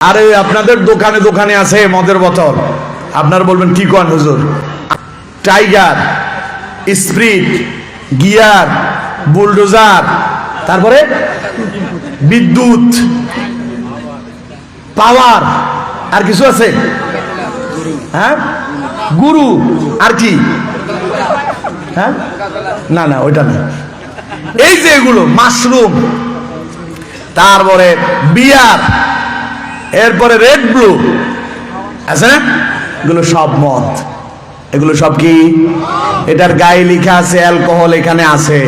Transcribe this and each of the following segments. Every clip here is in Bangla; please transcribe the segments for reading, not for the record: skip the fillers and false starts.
আরে আপনাদের দোকানে দোকানে আছে মদের বোতল, আপনারা বলবেন কি কোন হুজুর? টাইগার, স্প্রিট, গিয়ার, বুলডোজার, তারপরে বিদ্যুৎ, পাওয়ার, আর কিছু আছে? হ্যাঁ, গুরু, আর কি? হ্যাঁ, না না ওইটা না। এই যে এগুলো মাশরুম, তারপরে বিয়ার, এরপরে রেড ব্লু আছে না, এগুলো সব মদ। এগুলো সব কি? এটার গায়ে লেখা আছে অ্যালকোহল, এখানে আছে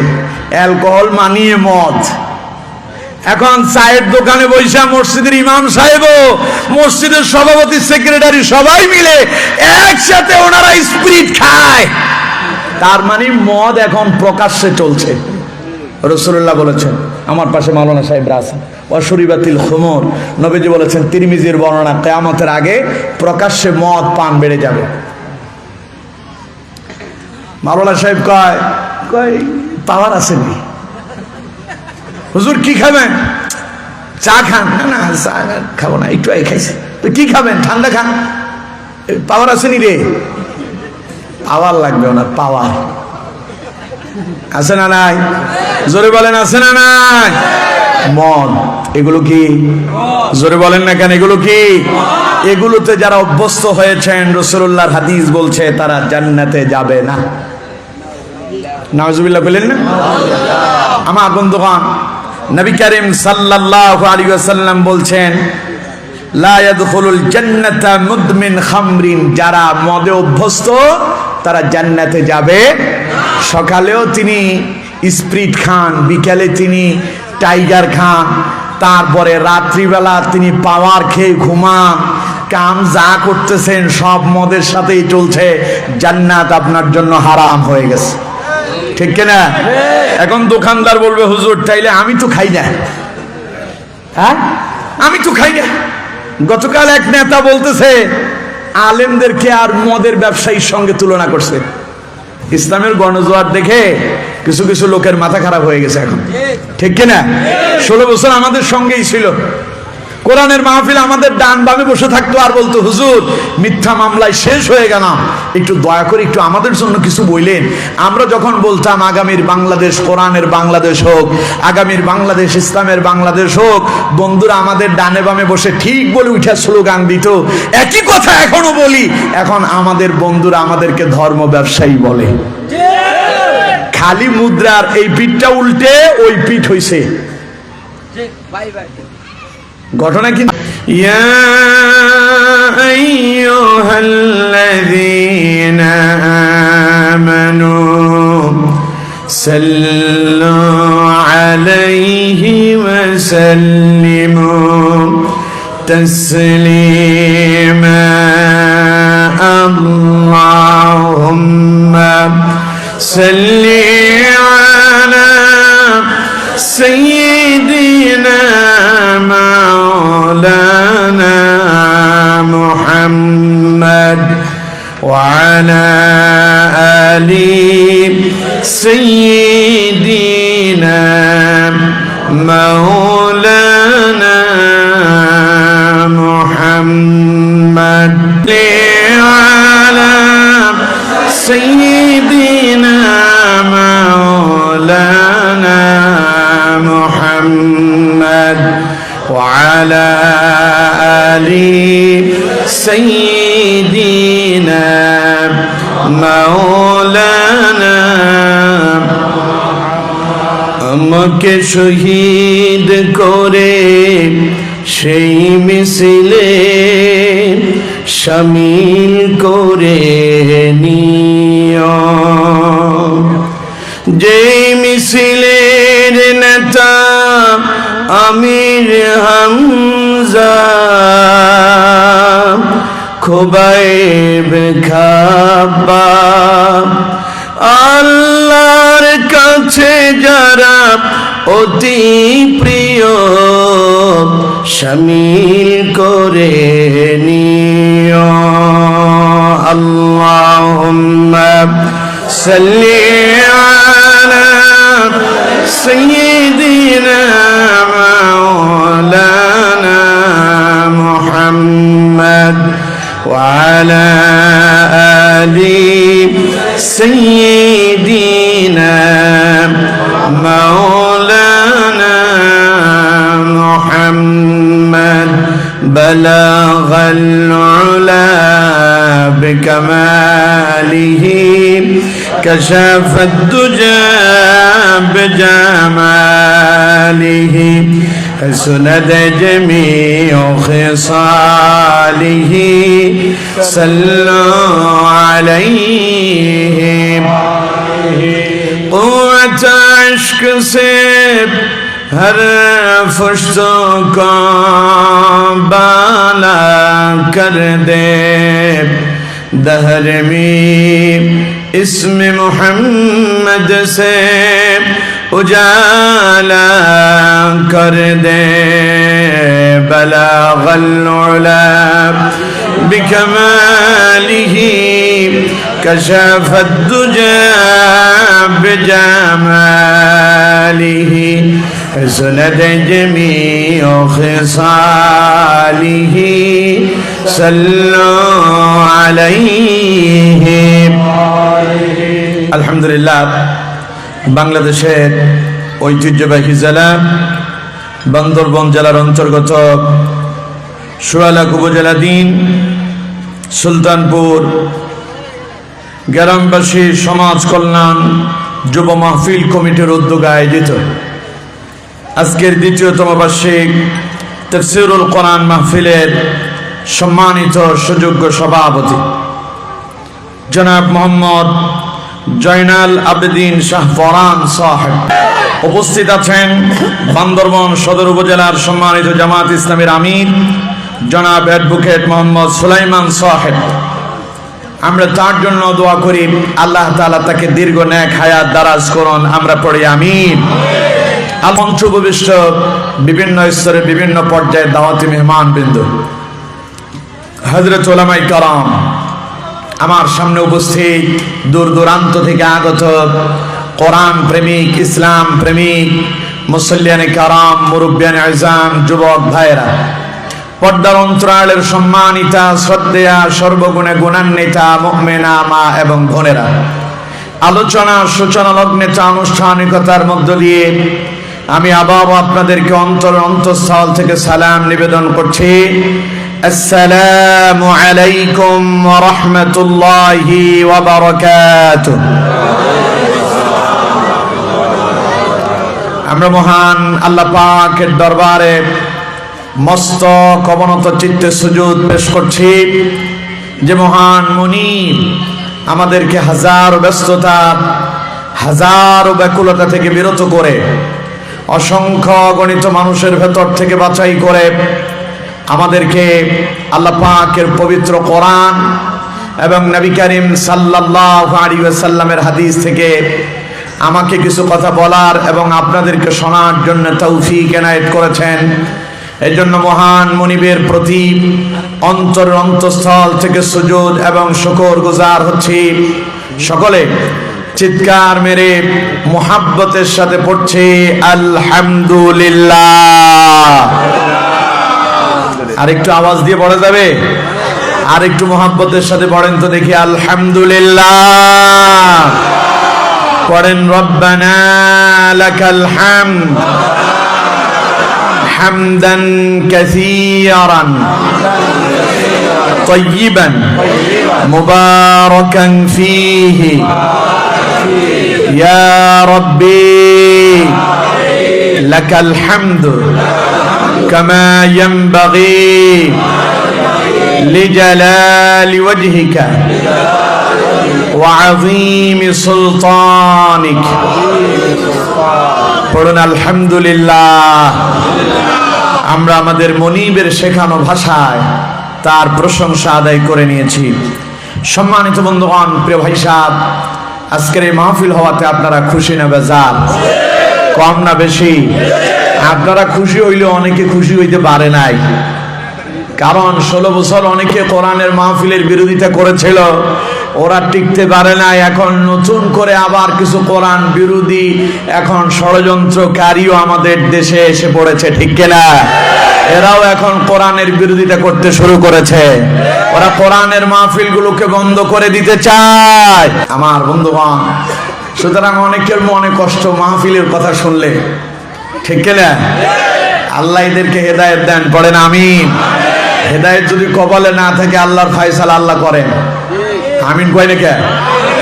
অ্যালকোহল মানিয়ে মদ। এখন চায়ের দোকানে বৈশা মসজিদের ইমাম সাহেব, মসজিদের সভাপতি, সেক্রেটারি সবাই মিলে একসাথে ওনারা স্পিরিট খায়, তার মানে মদ এখন প্রকাশ্যে চলছে। রাসূলুল্লাহ বলেছেন, আমার পাশে মাওলানা সাহেবরা আছেন, ওয়াশরিবাতিল খুমর, নবীজি বলেছেন তিরমিজির বর্ণনা, কিয়ামতের আগে প্রকাশ্যে মদ পান বেড়ে যাবে। মাওলানা সাহেব কয় কয় পাওয়ার আছে নি? হুজুর কি খাবেন? চা খান? না না চা খাবো না, একটু আগে খাইছি। তো কি খাবেন? ঠান্ডা খান। পাওয়ার আছে নি রে? পাওয়ার লাগবে ওনার, পাওয়ার আছে না নাই? জোরে বলেন আছে না নাই? মদ, এগুলো কি? জোরে বলেন না কেন, এগুলো কি? এগুলোতে যারা অভ্যস্ত হয়েছেন, রাসূলুল্লাহর হাদিস বলছে তারা জান্নাতে যাবে না। নাউজুবিল্লাহ বলেন না? আমার বন্ধুগণ, নবী করিম সাল্লাল্লাহু আলাইহি ওয়াসাল্লাম বলছেন, লা ইয়াদখুলুল জান্নাতা মুদমিন খামরিন, যারা মদে অভ্যস্ত তারা জান্নাতে যাবে। সকালেও তিনি স্প্রিট খান, বিকালে তিনি টাইগার খান, তারপরে রাত্রিবেলা তিনি পাওয়ার খেয়ে ঘুমান, কাম যা করতেছেন সব মদের সাথেই চলছে, জান্নাত আপনার জন্য হারাম হয়ে গেছে। ঠিক কিনা? এখন দোকানদার বলবে, হুজুর তাইলে আমি তো খাই না। হ্যাঁ, আমি তো খাই না। গতকাল এক নেতা বলতেছে আলেমদেরকে আর মদের ব্যবসায়ীর সঙ্গে তুলনা করছে। ইসলামের গণজোয়ার দেখে কিছু কিছু লোকের মাথা খারাপ হয়ে গেছে এখন। ঠিক কিনা? 16 বছর আমাদের সঙ্গেই ছিল, কোরআনের মাহফিল আমাদের ডান বামে বসে থাকতো, আর বলতো হুজুর মিথ্যা মামলায় শেষ হয়ে গেলাম, একটু দয়া করে একটু আমাদের জন্য কিছু বললেন। আমরা যখন বলতাম আগামীর বাংলাদেশ কোরআনের বাংলাদেশ হোক, আগামীর বাংলাদেশ ইসলামের বাংলাদেশ হোক, বন্ধুরা আমাদের ডানে বামে বসে ঠিক বলে উঠে স্লোগান দিত। একই কথা এখনো বলি, এখন আমাদের বন্ধুরা আমাদেরকে ধর্ম ব্যবসায়ী বলে। খালি মুদ্রার এই পিঠটা উল্টে ওই পিঠ হইছে। ঘটনা কি? ইয়া আইয়ুহাল্লাযীনা আমানু সাল্লু আলাইহি ওয়া সাল্লিমু তাসলিমা আল্লাহুম্মা সাল্লি আলা সাইয়্যিদিনা مولانا محمد وعلى آل سيدنا مولانا محمد على سيدنا مولانا محمد وعلى آل سيدنا مولانا। আমাকে শহীদ করে সেই মিছিলে শামিল করে নিও, যেই মিছিলের নেতা আমির হামজা, খুবাইব খাব্বাব, আল্লাহর কাছে যারা অতি প্রিয় শামিল করে নিও। আল্লাহুম্মা সাল্লি আলা সাইয়্যিদিনা مولانا محمد وعلى آل سيدنا مولانا محمد بلغ العلا بكماله كشف الدجى بجماله حسنت جميع خصاله صلوا عليه قوة عشق سے ہر فرشت کو بالا کر دے دہر میں اسم محمد سے اجالا کر دے بلغ العلا بکمالہ کشف الدجى بجماله حسنت جميع خصاله صلوا عليه আলহামদুলিল্লাহ বাংলাদেশের ঐতিহ্যবাহী জেলা বান্দরবান জেলার অন্তর্গত সোয়ালাক উপজেলাধীন সুলতানপুর গ্রামবাসী সমাজ কল্যাণ যুব মাহফিল কমিটির উদ্যোগে আয়োজিত আজকের দ্বিতীয়তম বার্ষিক তাফসীরুল কোরআন মাহফিলের সম্মানিত সুযোগ্য সভাপতি জনাব মোহাম্মদ জয়নাল আবেদিন শাহ ফরান সাহেব, উপস্থিত আছেন বান্দরবান সদর উপজেলার সম্মানিত জামাত ইসলামীর আমির জনাব অ্যাডভোকেট মোহাম্মদ সুলাইমান সাহেব। আমরা তার জন্য দোয়া করি, আল্লাহ তাআলা তাকে দীর্ঘ নেক হায়াত দারাজ করুন। আমরা পড়ি আমিন। মঞ্চ উপবিষ্ট বিভিন্ন স্তরে বিভিন্ন পর্যায়ের দাওয়াতি মেহমান বিন্দু, হযরত উলামায়ে কেরাম, আমার সামনে উপস্থিত দূর দূরান্ত থেকে আগত কোরআন প্রেমিক, ইসলাম প্রেমিক, মুসল্লিয়ানে কেরাম, মুরব্বিয়ানে আযম, যুবক ভাইরা, পর্দার অন্তরালের সম্মানিতা শ্রদ্ধেয়া সর্বগুণে গুণান্বিতা মুমিনা মা এবং বোনেরা, আলোচনা সূচনা লগ্নে আনুষ্ঠানিকতার মধ্য দিয়ে আমি আবারও আপনাদেরকে অন্তঃস্থল থেকে সালাম নিবেদন করছি। আসসালামু আলাইকুম ওয়া রাহমাতুল্লাহি ওয়া বারাকাতুহু। আমরা মহান আল্লাহ পাকের দরবারে মস্তক অবনত চিত্তে সুজুদ পেশ করছি, যে মহান মুনিব আমাদেরকে হাজার ব্যস্ততা, হাজার ব্যাকুলতা থেকে বিরত করে, অসংখ্য গণিত মানুষের ভেতর থেকে বাছাই করে আমাদেরকে আল্লাহ পাকের পবিত্র কোরআন এবং নবী করিম সাল্লাল্লাহু আলাইহি ওয়াসাল্লামের হাদিস থেকে আমাকে কিছু কথা বলার এবং আপনাদেরকে শোনার জন্য তৌফিক এনায়েত করেছেন। এই জন্য মহান মুনিবের প্রতি অন্তঃস্থল থেকে সুজুদ এবং শুকর গুজার হচ্ছি। সকলে চিৎকার মেরে মুহাব্বতের সাথে পড়ছে আলহামদুলিল্লাহ। আরেকটু আওয়াজ দিয়ে পড়া যাবে? আরেকটু মুহাব্বতের সাথে পড়েন তো দেখি, আলহামদুলিল্লাহ। পড়েন রব্বানা লাকাল হামদ হামদান কাসীরান তাইয়িবান মুবারাকান ফীহি ইয়া রাব্বি লাকাল হামদু কামা ইয়ানবাগি লিজালালি ওয়াজহিকা ওয়া আযীমি সুলতানিক। পড়ুন আলহামদুলিল্লাহ। আমরা আমাদের মনিবের শেখানো ভাষায় তার প্রশংসা আদায় করে নিয়েছি। সম্মানিত বন্ধুগণ, প্রিয় ভাই সাহেব, আজকের এই মাহফিল হওয়াতে আপনারা খুশি না বেজার? কম না বেশি? আপনারা খুশি হইলে অনেকে খুশি হইতে পারে নাই, কারণ 16 বছর অনেকে কোরআনের মাহফিলের বিরোধিতা করেছিল, ওরা টিকতে পারে না। এখন নতুন করে আবার কিছু কোরআন বিরোধী এখন ষড়যন্ত্রকারীও আমাদের দেশে এসে পড়েছে, ঠিক কিনা? এরাও এখন কোরআনের বিরোধিতা করতে শুরু করেছে। ওরা কোরআনের মাহফিলগুলোকে বন্ধ করে দিতে চায় আমার বন্ধুগণ। সুতরাং অনেকের মনে কষ্ট মাহফিলের কথা শুনলে, ঠিক কিনা? আল্লাহ এদেরকে হেদায়েত দেন, পড়েন আমিন। হেদায়েত যদি কপালে না থাকে আল্লাহর ফয়সালা আল্লাহ করেন, আমিন কয় না কে?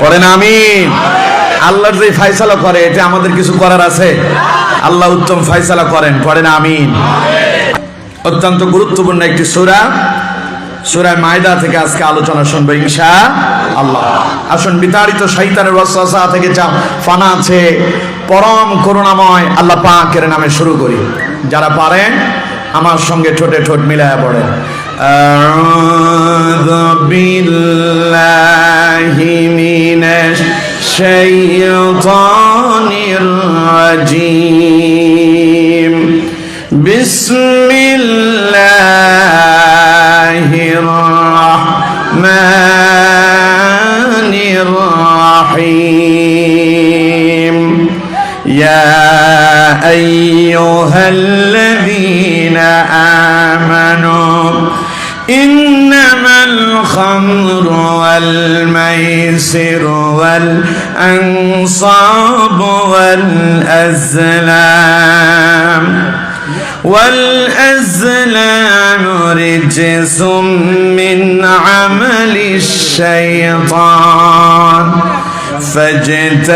পড়েন আমিন। আল্লাহর যে ফয়সালা করে এটা আমাদের কিছু করার আছে? আল্লাহ উত্তম ফয়সালা করেন, পড়েন আমিন। অত্যন্ত গুরুত্বপূর্ণ একটি সূরা, সূরা মায়দা থেকে আজকে আলোচনা শুনবো ইনশাআল্লাহ। আসুন বিতাড়িত শয়তানের ওয়াসওয়াসা থেকে যা ফানা আছে পরম করুণাময় আল্লাহ পাকের নামে শুরু করি। যারা পারেন আমার সঙ্গে ঠোঁটে ঠোঁট মিলায়া পড়েন। আউযু বিল্লাহি মিনাশ শাইতানির রাজীম। বিসমিল্লাহির রাহমানির রাহিম। ইয়া আইয়ুহাল্লাযীনা আমানু ইন্নামাল খামরু ওয়াল মাইসিরু ওয়াল আনসাবু ওয়াল আজলাম والأزلام رجس من عمل الشيطان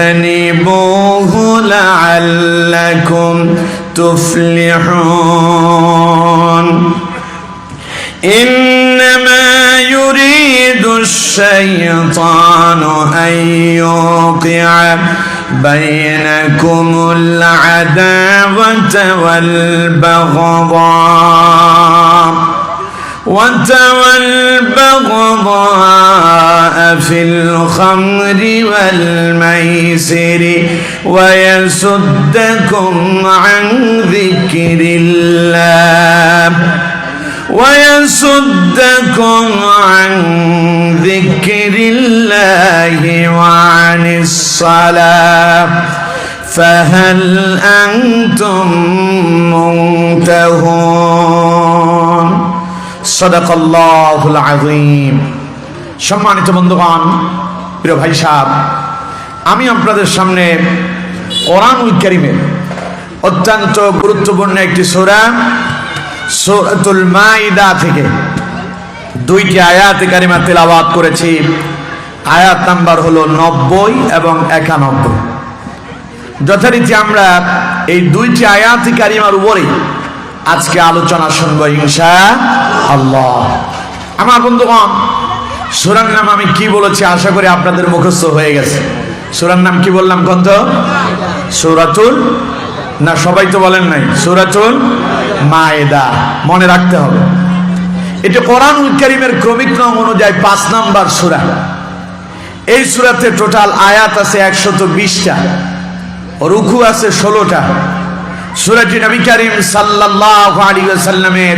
فاجتنبوه لعلكم تفلحون إنما يريد الشيطان أن يوقع بينكم العداوة والبغضاء في الخمر والميسر ويصدكم عن ذكر الله وعن الصلاة فهل أنتم منتهون صدق الله العظيم। সম্মানিত বন্ধুগণ, প্রিয় ভাই সাহেব, আমি আপনাদের সামনে কোরআনুল কারীমের অত্যন্ত গুরুত্বপূর্ণ একটি সূরা সূরাতুল মাইদা থেকে দুইটি আয়াত কারিমা তেলাওয়াত করেছি। আয়াত নাম্বার হলো 90 এবং 91। যথারীতি আমরা এই দুইটি আয়াত কারিমার উপরে আজকে আলোচনা শুনবো ইনশাআল্লাহ। আমার বন্ধুগণ, সূরার নাম আমি কি বলেছি আশা করি আপনাদের মুখস্থ হয়ে গেছে। সূরার নাম কি বললাম? কত? সূরাতুল, না সবাই তো বলেন নাই, সূরাতুল মায়দা। মনে রাখতে হবে এটা কোরআনুল কারীমের ক্রমিক নাম অনুযায়ী 5 নাম্বার সূরা। এই সূরাতে টোটাল আয়াত আছে 120টা, রুকু আছে 16টা। সূরাটি নবী করিম সাল্লাল্লাহু আলাইহি ওয়াসাল্লামের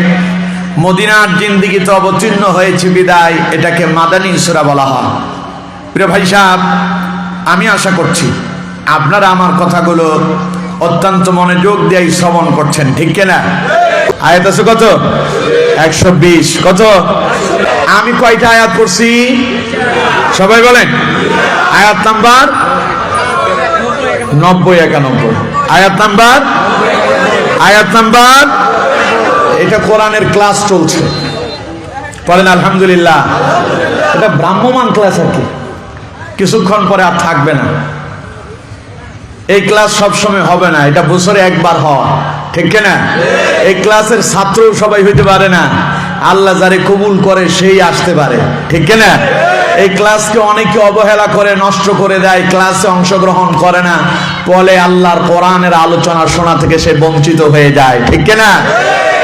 মদিনার জিন্দেগিতে অবতীর্ণ হয়েছে বিদায় এটাকে মাদানী সূরা বলা হয়। প্রিয় ভাই সাহেব, আমি আশা করছি আপনারা আমার কথাগুলো অত্যন্ত মনোযোগ দিয়ে শ্রবণ করছেন, ঠিক কিনা? আয়াত আছে কত? 120। কত? আমি কয়টা আয়াত পড়ছি সবাই বলেন? আয়াত নাম্বার 90 91। আয়াত নাম্বার এটা কোরআনের ক্লাস চলছে, বলেন আলহামদুলিল্লাহ। এটা ভ্রাম্যমান ক্লাস আর কি, কিছুক্ষণ পরে আর থাকবে না। এই ক্লাস সবসময় হবে না, এটা বছরে একবার হয়, ঠিক না? এই ক্লাসের ছাত্র সবাই হইতে পারে না, আল্লাহ যারে কবুল করে সেই আসতে পারে, ঠিক না? এই ক্লাসকে অনেকে অবহেলা করে নষ্ট করে দেয়, ক্লাসে অংশগ্রহণ করে না, ফলে আল্লাহর কোরআনের আলোচনা শোনা থেকে সে বঞ্চিত হয়ে যায়, ঠিক না?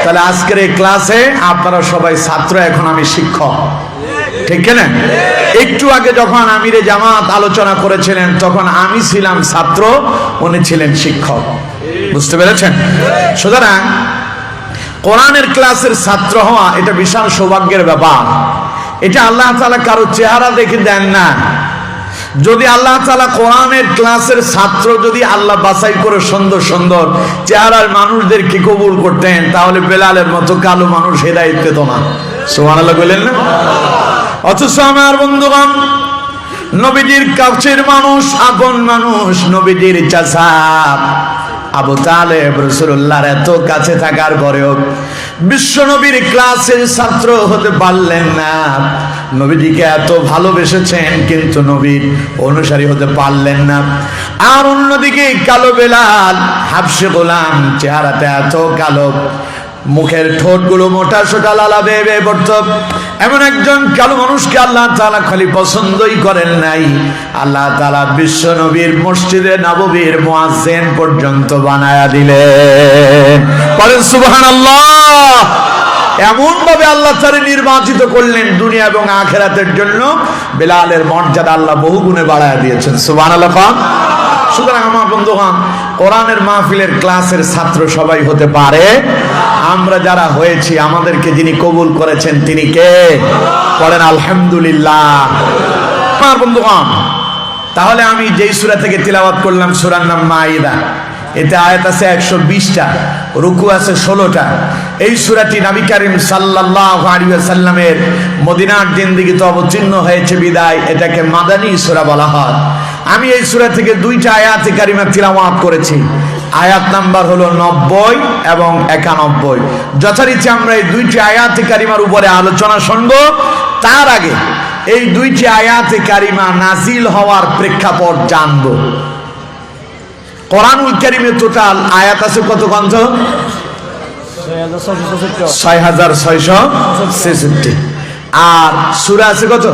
তাহলে আজকের এই ক্লাসে আপনারা সবাই ছাত্র, এখন আমি শিক্ষক, ঠিক না? একটু আগে যখন আমিরে জামাত আলোচনা করেছিলেন তখন আমি ছিলাম ছাত্র, উনি ছিলেন শিক্ষক, বুঝতে পেরেছেন? সুতরাং কোরআনের ক্লাসের ছাত্র হওয়া এটা বিশাল সৌভাগ্যের ব্যাপার। এটা আল্লাহ তাআলা কারো চেহারা দেখে দেন না। যদি আল্লাহ তাআলা কোরআনের ক্লাসের ছাত্র যদি আল্লাহ বাছাই করে সুন্দর সুন্দর চেহারার মানুষদেরকে কবুল করতেন, তাহলে বেলালের মতো কালো মানুষ হেদায়েত পেত না। সুবহানাল্লাহ বলেন না? অথচ আমার বন্ধুগণ, নবীজির কাছের মানুষ, আপন মানুষ, নবীজির চাচা আবু তালেব রাসূলুল্লাহর এত কাছে থাকার পরেও বিশ্ব নবীর ক্লাসের ছাত্র হতে পারলেন না। নবীজিকে এত ভালোবেসেছেন কিন্তু নবীর অনুসারী হতে পারলেন না। আর অন্যদিকে কালো বেলাল, হাবশী গোলাম, চেহারাতে এত কালো, মুখের ঠোঁটগুলো মোটা সোটা লালা বেয়ে বেয়ে পড়তো। এমন একজন কালো মানুষকে আল্লাহ তাআলা খালি পছন্দই করেন নাই, আল্লাহ তাআলা বিশ্ব নবীর মসজিদে নববীর মুয়াজ্জিন পর্যন্ত বানায়া দিলেন। বলেন সুবহানাল্লাহ। এমন ভাবে আল্লাহ তাআলা নির্বাচিত করলেন দুনিয়া এবং আখিরাতের জন্য। বেলালের মর্যাদা আল্লাহ বহু গুণে বাড়ায়া দিয়েছেন। সুবহানাল্লাহ। সুতরাং আমার বন্ধুগণ, কোরআনের মাহফিলের ক্লাসের ছাত্র সবাই হতে পারে। আমরা যারা হয়েছি, আমাদেরকে যিনি কবুল করেছেন তিনি কে? পড়েন আলহামদুলিল্লাহ। আমার বন্ধুগণ, তাহলে আমি যেই সূরা থেকে তিলাওয়াত করলাম, সূরার নাম মাইদা। এতে আয়াত আছে 120টা, রুকু আছে 16টা। এই সূরাটি নবী করিম সাল্লাল্লাহু আলাইহি ওয়াসাল্লামের মদিনার জিন্দেগিতে অবতীর্ণ হয়েছে বিদায় এটাকে মাদানী সূরা বলা হয়। আমি এই সূরা থেকে 2টা আয়াতে কারিমা তিলাওয়াত করেছি। আয়াত নাম্বার হলো 90 এবং 91। যথারীতি আমরা এই 2টি আয়াতে কারিমার উপরে আলোচনা শুনব। তার আগে এই 2টি আয়াতে কারিমা নাজিল হওয়ার প্রেক্ষাপট জানব। কোরআনুল কারীমে টোটাল আয়াত আছে কত গ্রন্থ? 6666। আর সূরা আছে কত?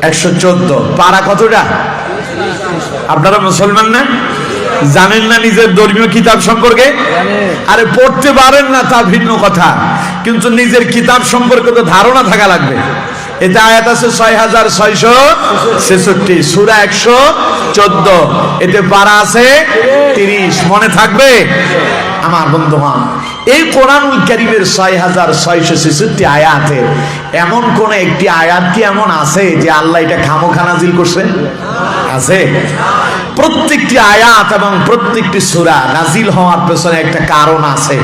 114। পারা কতটা? আপনারা মুসলমান না? জানেন না নিজের ধর্মীয় কিতাব সম্পর্কে? আরে পড়তে পারেন না তা ভিন্ন কথা, কিন্তু নিজের কিতাব সম্পর্কে তো ধারণা থাকা লাগবে। এটা আয়াত আছে 6666, সূরা 114, এতে পারা আছে 30। মনে থাকবে? আমার বন্ধুগণ, এই কোরআনুল কারীমের 6666 আয়াতে এমন কোন একটি আয়াত কি এমন আছে যে আল্লাহ এটা খামোখা নাজিল করছেন? আছে। প্রত্যেকটি আয়াত এবং প্রত্যেকটি সূরা নাজিল হওয়ার পেছনে একটা কারণ আছে।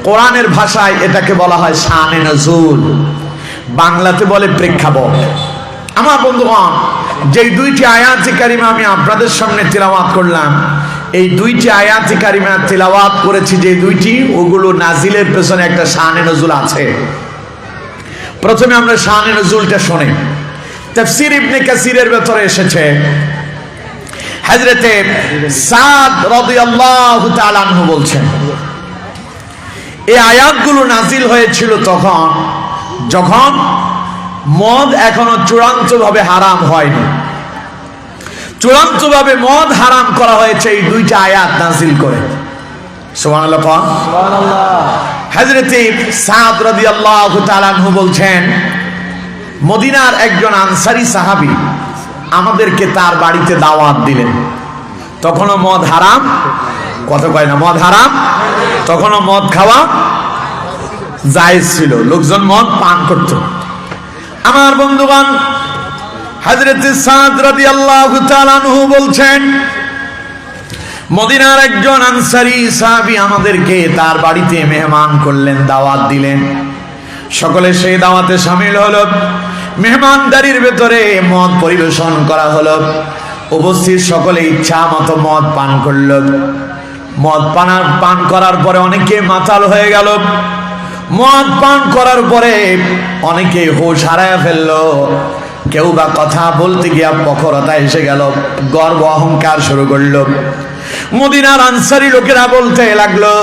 কোরআনের ভাষায় এটাকে বলা হয় শানে নজুল, বাংলাতে বলে প্রেক্ষাপট। আমার বন্ধুগণ, যেই 2টি আয়াতে কারিমা আমি আপনাদের সামনে তিলাওয়াত করলাম, এই 2টি আয়াতে কারিমা তিলাওয়াত করেছি যে 2টি, ওগুলো নাজিলের পেছনে একটা শানে নজুল আছে। প্রথমে আমরা শানে নজুলটা শুনি। তাফসীর ইবনে কাসিরের ভেতরে এসেছে, হযরতে সাদ রাদিয়াল্লাহু তাআলা আনহু বলছেন, এই আয়াতগুলো নাজিল হয়েছিল তখন যখন মদ এখনো চূড়ান্তভাবে হারাম হয়নি। চূড়ান্তভাবে মদ হারাম করা হয়েছে এই 2টা আয়াত নাজিল করে। সুবহানাল্লাহ। হযরতে সাদ রাদিয়াল্লাহু তাআলা আনহু বলছেন, মদিনার একজন আনসারী সাহাবী আমাদেরকে তার বাড়িতে দাওয়াত দিলেন। তখনও মদ হারাম, কত কয় না মদ হারাম, তখনও মদ খাওয়া জায়েজ ছিল, লোকজন মদ পান করত। আমার বন্ধুগণ, হযরতে সাদ রাদিয়াল্লাহু তাআলা আনহু বলছেন, মদিনার একজন আনসারী সাহাবী আমাদেরকে তার বাড়িতে মেহমান করলেন, দাওয়াত দিলেন। সকলে সেই দাওয়াতে শামিল হলো। মেহমানদারির ভেতরে মদ পরিবেশন করা হলো। উপস্থিত সকলে ইচ্ছা মতো মদ পান করল। মদ পান করার পরে অনেকে মাতাল হয়ে গেল। মদ পান করার পরে অনেকে হুঁশ হারায় ফেললো। কেউ বা কথা বলতে গিয়া প্রখরতা এসে গেল, গর্ব অহংকার শুরু করলো। মদিনার আনসারী লোকেরা বলতে লাগলো,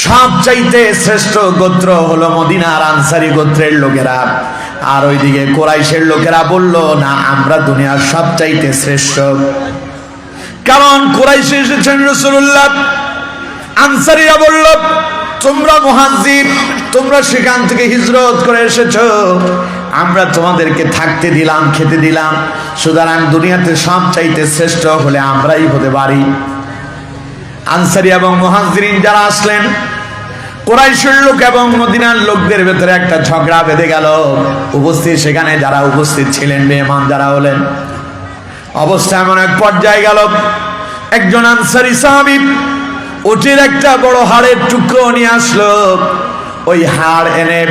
সবচাইতে শ্রেষ্ঠ গোত্র হলো মদিনার আনসারী গোত্রের লোকেরা। আর ওইদিকে কুরাইশের লোকেরা বলল, না, আমরা দুনিয়ার সবচাইতে শ্রেষ্ঠ। কারণ কুরাইশে এসেছেন রাসূলুল্লাহ। আনসারীরা বলল, তোমরা মুহাজির, তোমরা সেখান থেকে হিজরত করে এসেছো, আমরা তোমাদেরকে থাকতে দিলাম, খেতে দিলাম, সুতরাং দুনিয়াতে সবচাইতে শ্রেষ্ঠ হলে আমরাই হতে পারি। আনসারী এবং মুহাজিরিন যারা আসলেন, কুরাইশের লোক এবং মদিনার লোকদের ভেতরে একটা ঝগড়া বেঁধে গেল। উপস্থিত সেখানে যারা উপস্থিত ছিলেন, মেহমান যারা হলেন, অবস্থা এমন এক পর্যায়ে গেল, একজন আনসারী সাহাবী উটের একটা বড় হাড়ের টুকরো নিয়ে আসলো। ওই হাড় এনে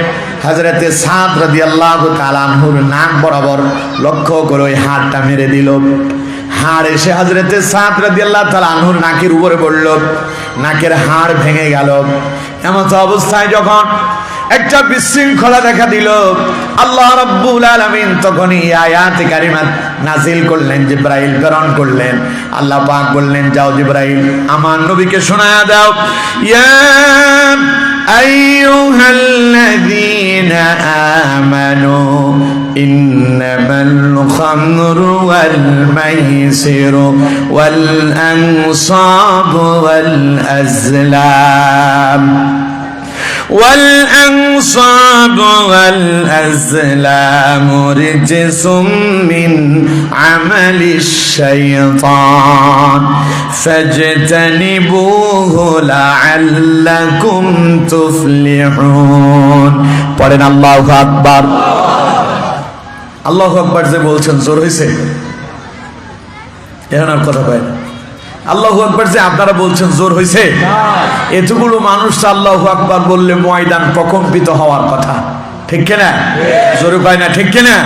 হযরতে সাদ রাদিয়াল্লাহু তাআলা আনহুর নাক বরাবর লক্ষ্য করে ওই হাড়টা মেরে দিল। হাড় এসে হযরতে সাদ রাদিয়াল্লাহু তাআলা আনহুর নাকের উপরে পড়ল, নাকের হাড় ভেঙে গেল। এমন অবস্থায় যখন একটা বিশৃঙ্খলা দেখা দিল, আল্লাহ রাব্বুল আলামিন তখনই আয়াতে কারিমা নাজিল করলেন, জিবরাইল প্রেরণ করলেন। আল্লাহ পাক বললেন, যাও জিবরাইল আমার নবীকে শোনায়া দাও, ইয়া আইয়ুহাল্লাযীনা আমানু ইন্নামাল খামরু ওয়াল মাইসিরু ওয়াল আনসাবু ওয়াল আজলাম والأنصاب والأزلام رجس من عمل الشيطان فاجتنبوه لعلكم تفلحون পড়েন আল্লাহু আকবার। আল্লাহু আকবার যে বলছেন জোর হয়েছে, এখন আর কথা পায় না। আল্লাহু আকবার যে আপনারা বলছেন জোর হয়েছে, এতগুলো মানুষ আল্লাহু আকবার বললে ময়দান প্রকম্পিত হওয়ার কথা, ঠিক কিনা? জোরে পায় না, ঠিক কিনা?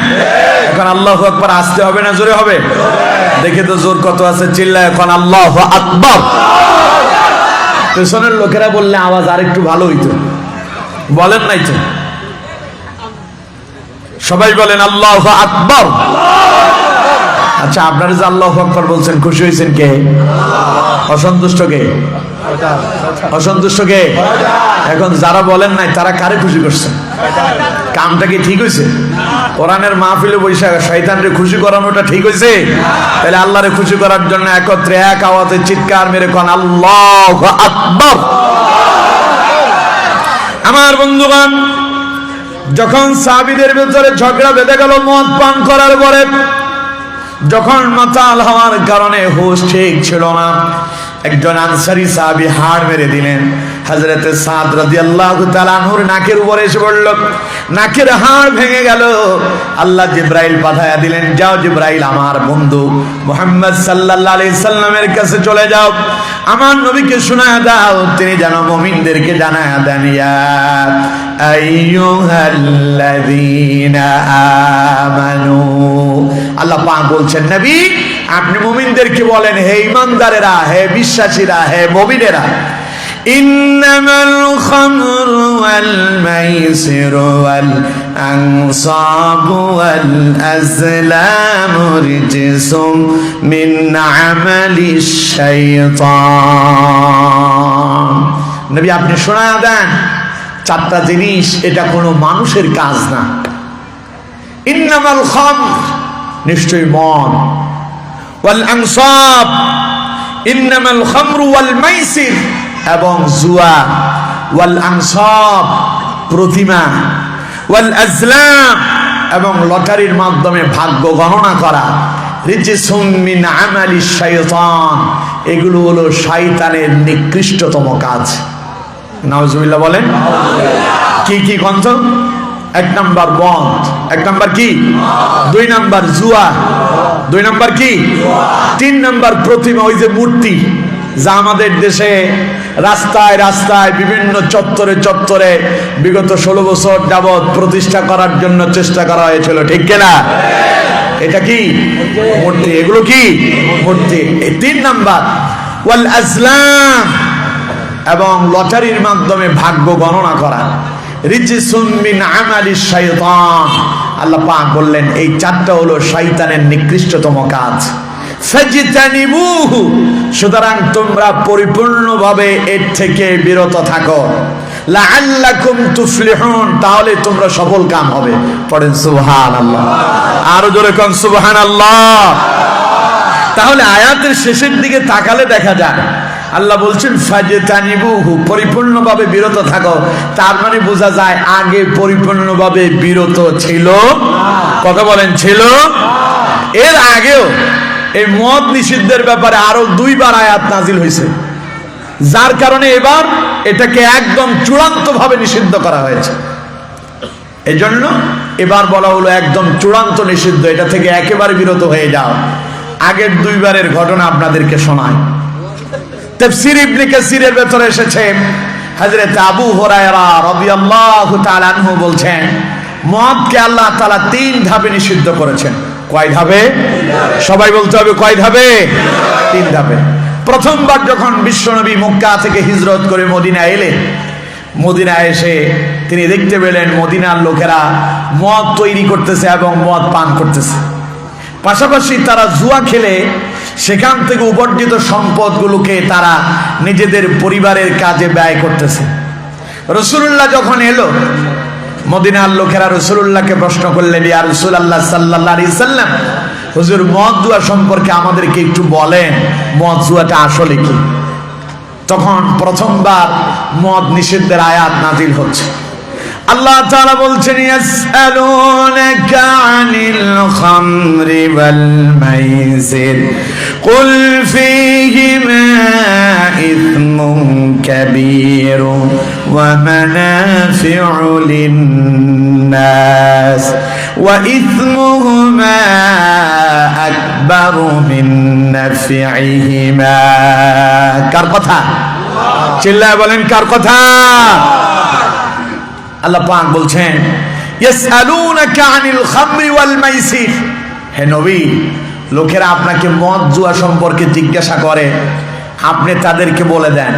এখন আল্লাহু আকবার আসতে হবে না জোরে হবে? দেখে তো জোর কত আছে, চিল্লায় এখন আল্লাহু আকবার। পেছনের লোকেরা বললে আওয়াজ আর একটু ভালো হইতো, বলেন নাই তো? সবাই বলেন আল্লাহু আকবার। আচ্ছা, আপনারা যে আল্লাহু আকবার বলছেন, খুশি হয়েছেন কে? অসন্তুষ্ট কে? অসন্তুষ্ট কে? এখন যারা বলেন নাই তারা কারে খুশি করছেন? কামটা কি ঠিক হয়েছে? কোরআনের মাহফিলে বৈশাখ শয়তানরে খুশি করানোটা ঠিক হয়েছে? তাহলে আল্লাহরে খুশি করার জন্য একত্রে এক আওয়াজে চিৎকার মেরে কোন আল্লাহু আকবার। আমার বন্ধুগণ, যখন সাহাবীদের ভিতরে ঝগড়া বেঁধে গেল মদ পান করার পরে, যখন মাতাল হওয়ার কারণে হুঁশ ঠিক ছিল না, একজন আনসারী সাহাবী হাড় মেরে দিলেন। হযরতে সাদ রাদিয়াল্লাহু তাআলা আনহুর নাকের উপরে এসে পড়ল, নাকের হাড় ভেঙে গেল। আল্লাহ জিবরাইল পাঠায়া দিলেন, যাও জিবরাইল আমার বন্ধু মুহাম্মদ সাল্লাল্লাহু আলাইহি সাল্লামের কাছে চলে যাও, আমার নবীকে শোনায়া দাও, তিনি যেন মুমিনদেরকে জানায়া দেন, ইয়া আইয়ুহাল্লাযীনা আমানু। আল্লাহ পাক বলছেন, নবী আপনি মুমিনদেরকে বলেন, হে ঈমানদারেরা, হে বিশ্বাসীরা, হে মুমিনেরা, ইন্নামাল খামরু ওয়াল মাইসিরু ওয়াল আনসাবু ওয়াল আজলামু রিজসুম মিন আমালিশ শাইতান। নবী আপনি শোনায়া দেন, চারটা জিনিস, এটা কোনো মানুষের কাজ না। ইন্নামাল খামর, নিশ্চয়ই মদ, ওয়াল আনসাব, ইন্নামাল খামরু ওয়াল মাইসির, এবং জুয়া, ওয়াল আনসাব প্রতিমা, ওয়াল আজলাম এবং লটারির মাধ্যমে ভাগ্য গণনা করা, রিজসুম মিন আমালিশ শাইতান, এগুলো হলো শয়তানের নিকৃষ্টতম কাজ। নাউজুবিল্লাহ বলেন। কি কি গন্ধ? এক নাম্বার মদ, এক নাম্বার কি? দুই নাম্বার জুয়া, দুই নাম্বার কি? তিন নাম্বার প্রতিমা, ওই যে মূর্তি যা আমাদের দেশে রাস্তায় রাস্তায় বিভিন্ন চত্বরে চত্বরে বিগত 16 বছর যাবৎ প্রতিষ্ঠা করার জন্য চেষ্টা করা হয়েছিল, ঠিক কিনা? এটা কি মূর্তি, এগুলো কি মূর্তি। এই তিন নাম্বার। ওয়াল আজলাম, এবং লটারির মাধ্যমে ভাগ্য গণনা করা, রিজসুম মিন আমালিশ শাইতান। আল্লাহ পাক বললেন এই চারটা হলো শয়তানের নিকৃষ্টতম কাজ। ফাজতানিবুহু, সুতরাং তোমরা পরিপূর্ণভাবে এর থেকে বিরত থাকো। লাআল্লাকুম তুফলিহুন, তাহলে তোমরা সফল কাম হবে। পড়েন সুবহানাল্লাহ, আরো জোরে কোন সুবহানাল্লাহ। তাহলে আয়াতের শেষের দিকে তাকালে দেখা যায় আল্লাহ বলছেন ফাজতানিবুহু, পরিপূর্ণভাবে বিরত থাকো। তার মানে বোঝা যায় আগে পরিপূর্ণভাবে বিরত ছিল। কথা বলেন, ছিল। এর আগেও এই মদ নিষিদ্ধের ব্যাপারে আরো 2বার আয়াত নাজিল হয়েছে। যার কারণে এবার এটাকে একদম চূড়ান্তভাবে নিষিদ্ধ করা হয়েছে। এজন্য এবার বলা হলো একদম চূড়ান্ত নিষিদ্ধ, এটা থেকে একেবারে বিরত হয়ে যাও। আগের দুইবারের ঘটনা আপনাদেরকে শোনায়। তাফসীর ইবনে কাসিরের ভেতরে এসেছে, হযরত আবু হুরায়রা রাদিয়াল্লাহু তাআলা আনহু বলছেন, মদকে আল্লাহ তাআলা 3 ধাপে নিষিদ্ধ করেছেন। কয় ধাপে? সবাই বলতে হবে কয় ধাপে? 3 ধাপে। প্রথমবার যখন বিশ্বনবী মক্কা থেকে হিজরত করে মদিনায় এলেন, মদিনায় এসে তিনি দেখতে পেলেন মদিনার লোকেরা মদ তৈরি করতেছে এবং মদ পান করতেছে। পাশাপাশি তারা জুয়া খেলে সেখান থেকে উপার্জিত সম্পদগুলোকে তারা নিজেদের পরিবারের কাজে ব্যয় করতেছে। রাসূলুল্লাহ যখন এলো, মদিনার লোকেরা রাসূলুল্লাহকে প্রশ্ন করলেন, ইয়া রাসূলুল্লাহ সাল্লাল্লাহু আলাইহি সাল্লাম, হুজুর মদ জুয়া সম্পর্কে আমাদেরকে একটু বলেন, মদ জুয়াটা আসলে কি? তখন প্রথমবার মদ নিষিদ্ধের আয়াত নাজিল হচ্ছে। আল্লাহ তাআলা বলছেন, ইয়াসআলুনাকা আনিল খামরি ওয়াল মাইসির কুল ফীহিমা ইসমুন কাবীরুন ওয়া মানাফিউ লিন-নাস ওয়া ইসমুহুমা আকবারু মিন নাফইহিমা। কার কথা? চিল্লায় বলেন কার কথা? আল্লাহ পাক বলছেন, ইয়াসআলুনাকা আনিল খামরি ওয়াল মাইসির, হে নবী, লোকেরা আপনাকে মদ জুয়া সম্পর্কে জিজ্ঞাসা করে, আপনি তাদেরকে বলে দেন,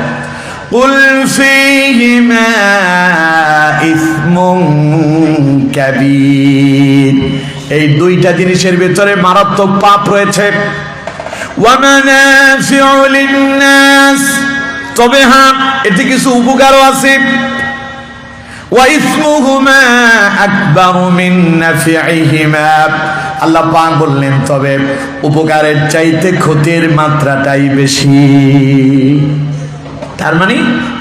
কুল ফীহিমা ইসমুন কাবীর, এই দুইটা জিনিসের ভিতরে মারাত্মক পাপ রয়েছে। ওয়া মানাফিউ লিন-নাস, তবে হ্যাঁ এতে কিছু উপকারও আছে। ওয়াইসমুহুমা আকবারু মিন নাফিহিমা, আল্লাহ পাক বললেন তবে উপকারের চাইতে ক্ষতির মাত্রাটাই বেশি। তার মানে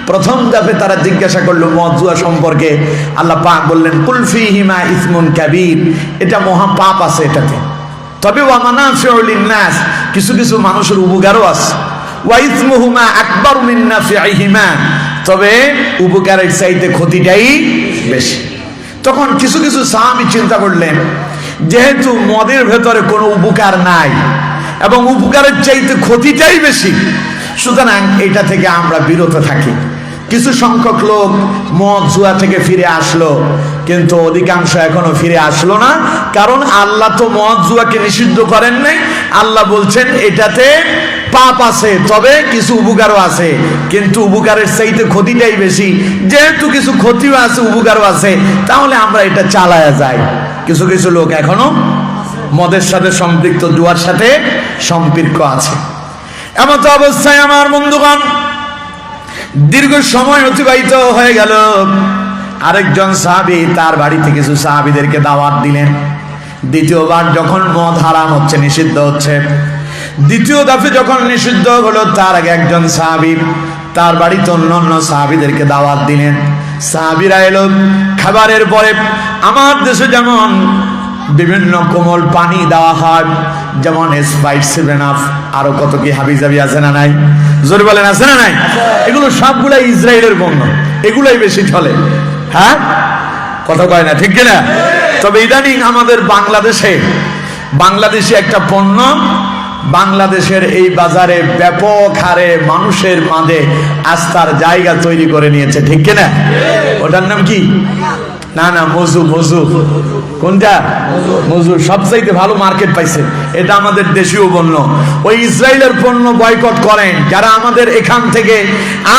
প্রথম ধাপে তারা জিজ্ঞাসা করলো মদ জুয়া সম্পর্কে, আল্লাহ পাক বললেন কুল ফীহিমা ইসমুন কাবীর, এটা মহা পাপ আছে এটাতে, তবে ওয়া মানাফিউ লিন-নাস, কিছু কিছু মানুষের উপকারও আছে। ওয়াইসমুহুমা আকবারু মিন নাফিহিমা, তবে উপকারের চাইতে ক্ষতিটাই বেশি। তখন কিছু কিছু সাহাবী চিন্তা করলেন, যেহেতু মদের ভেতরে কোনো উপকার নাই এবং উপকারের চাইতে ক্ষতিটাই বেশি, সুতরাং এটা থেকে আমরা বিরত থাকি। কিছু সংখ্যক লোক মদ জুয়া থেকে ফিরে আসলো, কিন্তু অধিকাংশ এখনো ফিরে আসলো না, কারণ আল্লাহ তো মদ জুয়াকে নিষিদ্ধ করেন নাই। আল্লাহ বলছেন এটাতে পাপ আছে, তবে কিছু উপকারও আছে, কিন্তু উপকারের চাইতে ক্ষতিটাই বেশি। যেহেতু কিছু ক্ষতিও আছে উপকারও আছে, তাহলে আমরা এটা চালায়া যাই। কিছু কিছু লোক এখনো মদের সাথে সম্পৃক্ত, জুয়ার সাথে সম্পর্ক আছে। এমত অবস্থায় আমার বন্ধুগণ, দীর্ঘ সময় অতিবাহিত হয়ে গেল। আরেকজন সাহাবী তার বাড়িতে কিছু সাহাবীদেরকে দাওয়াত দিলেন। দ্বিতীয়বার যখন মদ হারাম হচ্ছে, নিষিদ্ধ হচ্ছে, দ্বিতীয় দফে যখন নিষিদ্ধ হলো, তার আগে একজন সাহাবী তার বাড়িতে অন্য সাহাবীদেরকে দাওয়াত দিলেন। সাহাবীরা এলো, খাবারের পরে আমার দেশে যেমন বিভিন্ন কোমল পানি দেওয়া হয়, যেমন স্প্রাইট, 7 আপ, আরো কত কি হাবিজাবি আছে না নাই? জোরে বলেন আছে না নাই? এগুলো সবগুলাই ইসরায়েলের পণ্য, এগুলাই বেশি চলে। হ্যাঁ, কথা কয় না, ঠিক কিনা? তবে ইদানিং আমাদের বাংলাদেশে একটা পণ্য বাংলাদেশের এই বাজারে ব্যাপক হারে মানুষের মাঝে আস্থার জায়গা তৈরি করে নিয়েছে, ঠিক কিনা? ওটার নাম কি? না না, মজু। কোনটা? মজু সবচাইতে ভালো মার্কেট পাইছে। এটা আমাদের দেশীয় পণ্য। ওই ইসরায়েলের পণ্য বয়কট করেন যারা আমাদের এখান থেকে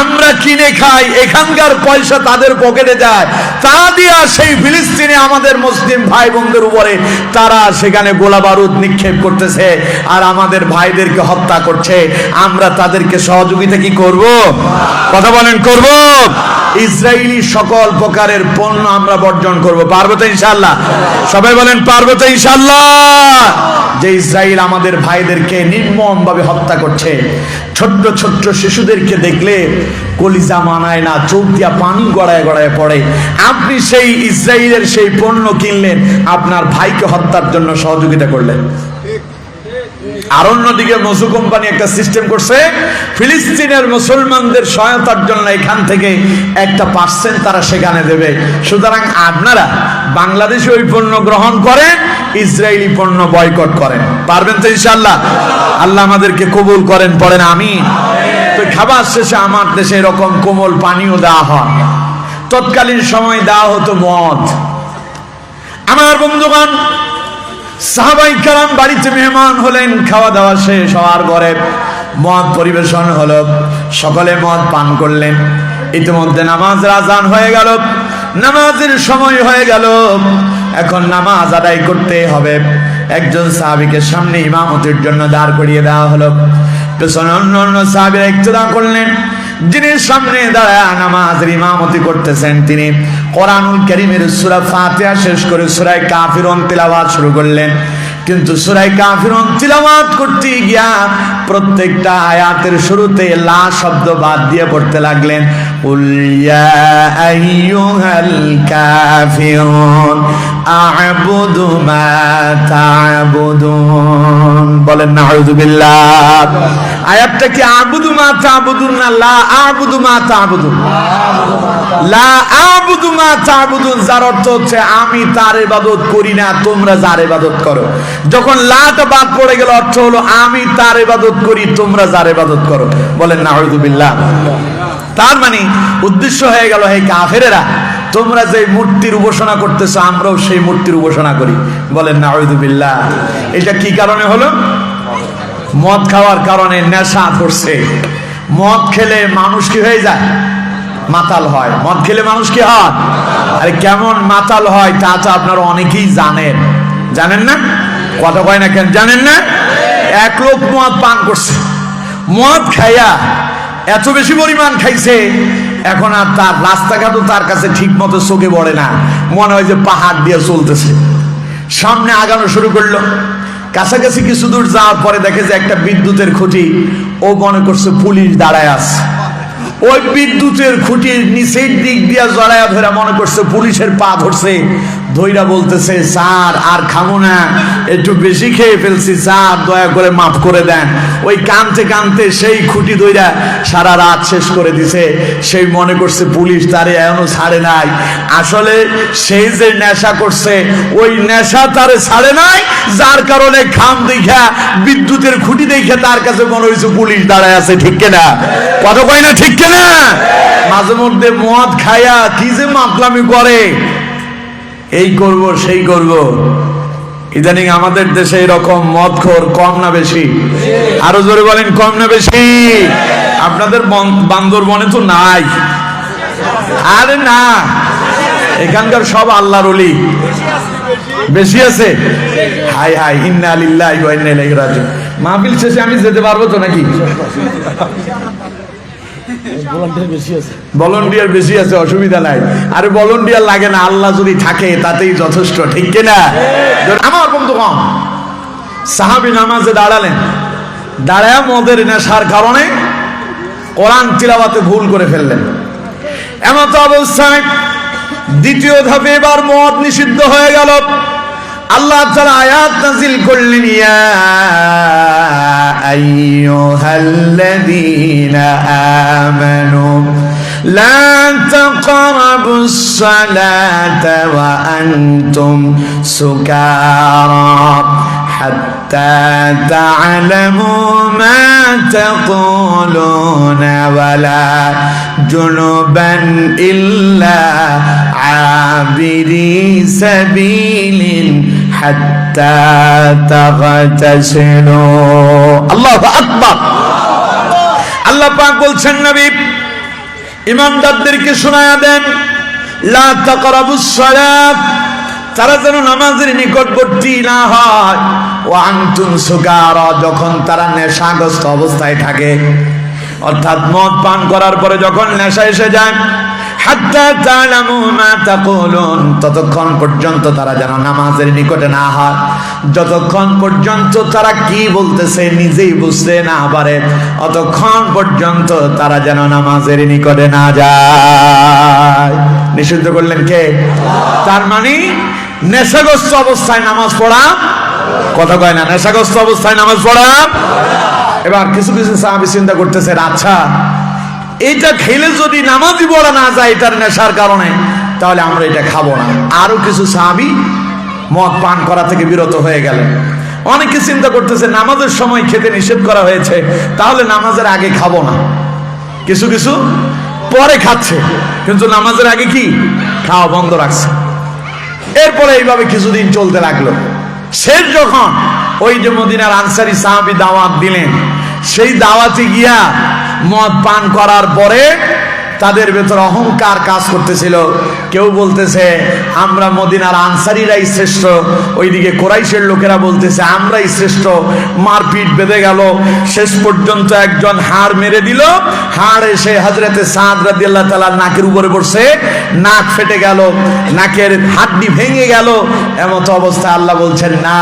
আমরা কিনে খাই, এখানকার পয়সা তাদের পকেটে যায়, তা দিয়া সেই ফিলিস্তিনে আমাদের মুসলিম ভাই বোনদের উপরে তারা সেখানে গোলা বারুদ নিক্ষেপ করতেছে আর আমাদের ভাইদেরকে হত্যা করছে। আমরা তাদেরকে সহযোগিতা কি করব? কথা বলেন, করব? ইসরায়েলি সকল প্রকারের পণ্য আমরা বর্জন করব। পারবো তো ইনশাআল্লাহ? সবাই বলেন পারবো তো ইনশাআল্লাহ? যে ইসরায়েল আমাদের ভাইদেরকে নির্মমভাবে হত্যা করছে, ছোট্ট ছোট্ট শিশুদেরকে দেখলে কলিজা মানায় না, চোখ দিয়া পানি গড়ায় গড়ায় পড়ে। আপনি সেই ইসরায়েলের সেই পণ্য কিনলেন, আপনার ভাইকে হত্যার জন্য সহযোগিতা করলেন। আর অন্যদিকে মজু কোম্পানি একটা সিস্টেম করছে ফিলিস্তিনের মুসলমানদের সহায়তার জন্য এখান থেকে 1% তারা সেখানে দেবে। সুতরাং আপনারা বাংলাদেশে ওই পণ্য গ্রহণ করেন, ইসরায়েলি পণ্য বয়কট করেন। পারবেন তো ইনশাআল্লাহ? আল্লাহ আমাদেরকে কবুল করেন, পড়েন আমিন। তো খাবার শেষে আমার দেশে এরকম কোমল পানীয় দেওয়া হয়। তৎকালীন সময় দেওয়া হতো মদ। আমার বন্ধুগণ, সাহাবায়ে কেরাম বাড়িতে মেহমান হলেন, খাওয়া দাওয়া শেষ হওয়ার পরে মদ পরিবেশন হলো, সকলে মদ পান করলেন। ইতিমধ্যে নামাজের আজান হয়ে গেল, নামাজের সময় হয়ে গেল, এখন নামাজ আদায় করতে হবে। একজন সাহাবীকে সামনে ইমামতির জন্য দাঁড় করিয়ে দেওয়া হলো, পেছনে অন্য অন্য সাহাবীরা ইক্তেদা করলেন। যিনি সামনে দাঁড়ায় নামাজের ইমামতি করতেছেন তিনি কোরআনুল কারীমের সূরা ফাতিহা শেষ করে সূরা কাফিরুন তিলাওয়াত শুরু করলেন। কিন্তু সূরা কাফিরুন তিলাওয়াত করতে গিয়া প্রত্যেকটা আয়াতের শুরুতে লা শব্দ বাদ দিয়ে পড়তে লাগলেন। কুল ইয়া আইয়ুহাল কাফিরুন আ'বুদু মা তা'বুদুন। বলেন নাউযুবিল্লাহ। আয়াতটা কি আ'বুদু মা তা'বুদুন না লা আ'বুদু মা তা'বুদুন? লা আ'বুদু মা তা'বুদুন, যার অর্থ হচ্ছে আমি তার ইবাদত করি না, তোমরা যার ইবাদত করো। যখন লাটা বাদ পড়ে গেল অর্থ হলো আমি তার ইবাদত করি, তোমরা যার ইবাদত করো। বলেন নাউযুবিল্লাহ। তার মানে উদ্দেশ্য হয়ে গেল, হে কাফেরেরা, তোমরা যে মূর্তির উপাসনা করতেছো আমরাও সেই মূর্তির উপাসনা করি। বলেন নাউযুবিল্লাহ। এটা কি কারণে হলো? মদ খাওয়ার কারণে নেশা ধরছে। মদ খেলে মানুষ কি হয়ে যায়? মাতাল হয়। মদ খেলে মানুষ কি হয়? আরে কেমন মাতাল হয় তা তো আপনারা অনেকেই জানেন। জানেন না? কথা কয় না কেন? জানেন না? এক লোক মদ পান করছে, মদ খাইয়া এত বেশি পরিমাণ খাইছে, এখন আর তার রাস্তাঘাটও তার কাছে ঠিক মতো চোখে পড়ে না, মনে হয় যে পাহাড় দিয়ে চলতেছে। সামনে আগানো শুরু করলো, কাছাকাছি কিছু দূর যাওয়ার পরে দেখে যে একটা বিদ্যুতের খুঁটি, ও মনে করছে পুলিশ দাঁড়ায় আছে। ওই বিদ্যুতের খুঁটির নিচের দিক দিয়া জড়ায়া ধরে মনে করছে পুলিশের পা ধরছে, ধইরা বলতেছে স্যার আর খামো না, একটু বেশি খেয়ে ফেলছি স্যার, দয়া করে মাফ করে দেন। ওই কানতে কানতে সেই খুঁটি ধইরা সারা রাত শেষ করে দিছে। সেই মনে করছে পুলিশ তারে এখনো ছাড়ে নাই। আসলে সেই যে নেশা করছে ওই নেশা তারে ছাড়ে নাই, যার কারণে খাম দেখা বিদ্যুতের খুঁটি দেখে তার কাছে মনে হয়েছে পুলিশ দাঁড়ায় আছে। ঠিক কিনা? কথা কয় না ঠিক কিনা? মাঝে মধ্যে মদ খায়া কি যে মাতলামি করে, এই করব সেই করব। ইদানিং আমাদের দেশে এরকম মদখোর কম না বেশি? আরো জোরে বলেন, কম না বেশি? আপনাদের বান্দরবনে তো নাই। আরে না, এখানকার সব আল্লাহর ওলি। বেশি আছে? হাই হাই, ইন্না লিল্লাহি ওয়া ইন্না ইলাইহি রাজিউন। মাহফিল শেষে আমি যেতে পারবো তো নাকি? ভলান্টিয়ার বেশি আছে, অসুবিধা নাই। আরে ভলান্টিয়ার লাগে না, আল্লাহ যদি থাকে তাতেই যথেষ্ট। ঠিক কিনা? আমার বন্ধুগণ, সাহাবী নামাজে দাঁড়ালেন, দাঁড়ায় মদের নেশার কারণে কোরআন তিলাওয়াতে ভুল করে ফেললেন। এমত অবস্থায় দ্বিতীয় ধাপে এবার মদ নিষিদ্ধ হয়ে গেল। আল্লাহ তাআলা আয়াত নাযিল করলেন, ইয়া আইয়ুহাল্লাযীনা আমানু লা তাকরাবুস সালাতা ওয়া আনতুম সুকারা হাত্তা তা'লামু মা তাকুলুনা ওয়ালা জুনুবান ইল্লা আবিরি সাবিলিন হাত্তা তাগতাসিলু। আল্লাহু আকবার। আল্লাহ পাক বলছেন, নবী ঈমানদারদেরকে শোনায়া দেন, লা তাকরাবুস সালাত, তারা যেন নামাজের নিকটবর্তী না হয়, ওয়া আনতুম সুকারা, যখন তারা নেশাগ্রস্ত অবস্থায় থাকে। অর্থাৎ মদ পান করার পরে যখন নেশা এসে যায়, হাত্তা তা'লামু মা তাকুলুন, ততক্ষণ পর্যন্ত তারা যেন নামাজের নিকটে না হয়, যতক্ষণ পর্যন্ত তারা কি বলতেছে নিজেই বুঝতে না পারে, অতক্ষণ পর্যন্ত তারা যেন নামাজের নিকটে না যায়। নিষিদ্ধ করলেন কে? তার মানে নেশাগ্রস্ত অবস্থায় নামাজ পড়া কথা কয় না, নেশাগ্রস্ত অবস্থায় নামাজ পড়া। এবার কিছু কিছু সাহাবী চিন্তা করতেছে, আচ্ছা এইটা খেলে যদি নামাজই পড়া না যায় এটার নেশার কারণে, তাহলে আমরা এটা খাবো না। আরো কিছু সাহাবী মদ পান করা থেকে বিরত হয়ে গেলেন। অনেকে চিন্তা করতেছে নামাজের সময় খেতে নিষেধ করা হয়েছে, তাহলে নামাজের আগে খাবো না। কিছু কিছু পরে খাচ্ছে, কিন্তু নামাজের আগে কি খাওয়া বন্ধ রাখছে। এরপরে এইভাবে কিছুদিন চলতে লাগলো। শেষ যখন ওই যে মদিনার আনসারী সাহাবী দাওয়াত দিলেন, সেই দাওয়াতে গিয়া মদ পান করার পরে তাদের ভেতর অহংকার কাজ করতেছিল। কেউ বলতেছে আমরা মদিনার আনসারীরাই শ্রেষ্ঠ, ওইদিকে কোরাইশের লোকেরা বলতেছে আমরাই শ্রেষ্ঠ। মারপিট বেঁধে গেল। শেষ পর্যন্ত একজন হাড় মেরে দিল। হাড় এসে হযরতে সাদ রাদিয়াল্লাহু তাআলা নাকের উপরে পড়ছে, নাক ফেটে গেল, নাকের হাড্ডি ভেঙে গেল। এমত অবস্থায় আল্লাহ বলছেন না,